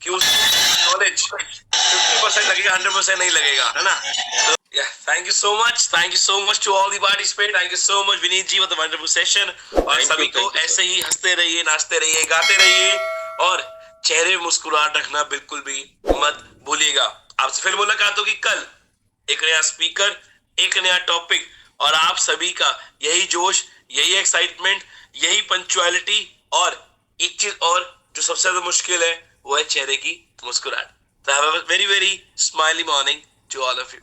A: कि उसको नॉलेज 50% लगेगा, 100% नहीं लगेगा, है ना। तो thank you so much to all the participant. Thank you so much Vineet ji for the wonderful session. और सभी को ऐसे ही हंसते रहिए, नाचते रहिए, गाते रहिए और चेहरे में मुस्कुराहट रखना बिल्कुल भी मत भूलिएगा। आपसे फिर मुलाकात होगी कल, एक नया स्पीकर, एक नया टॉपिक, और आप सभी का यही जोश, यही एक्साइटमेंट, यही पंक्चुअलिटी, और एक चीज और जो सबसे ज्यादा मुश्किल है वो है चेहरे की मुस्कुराहट। So have a very very smiley morning to all of you.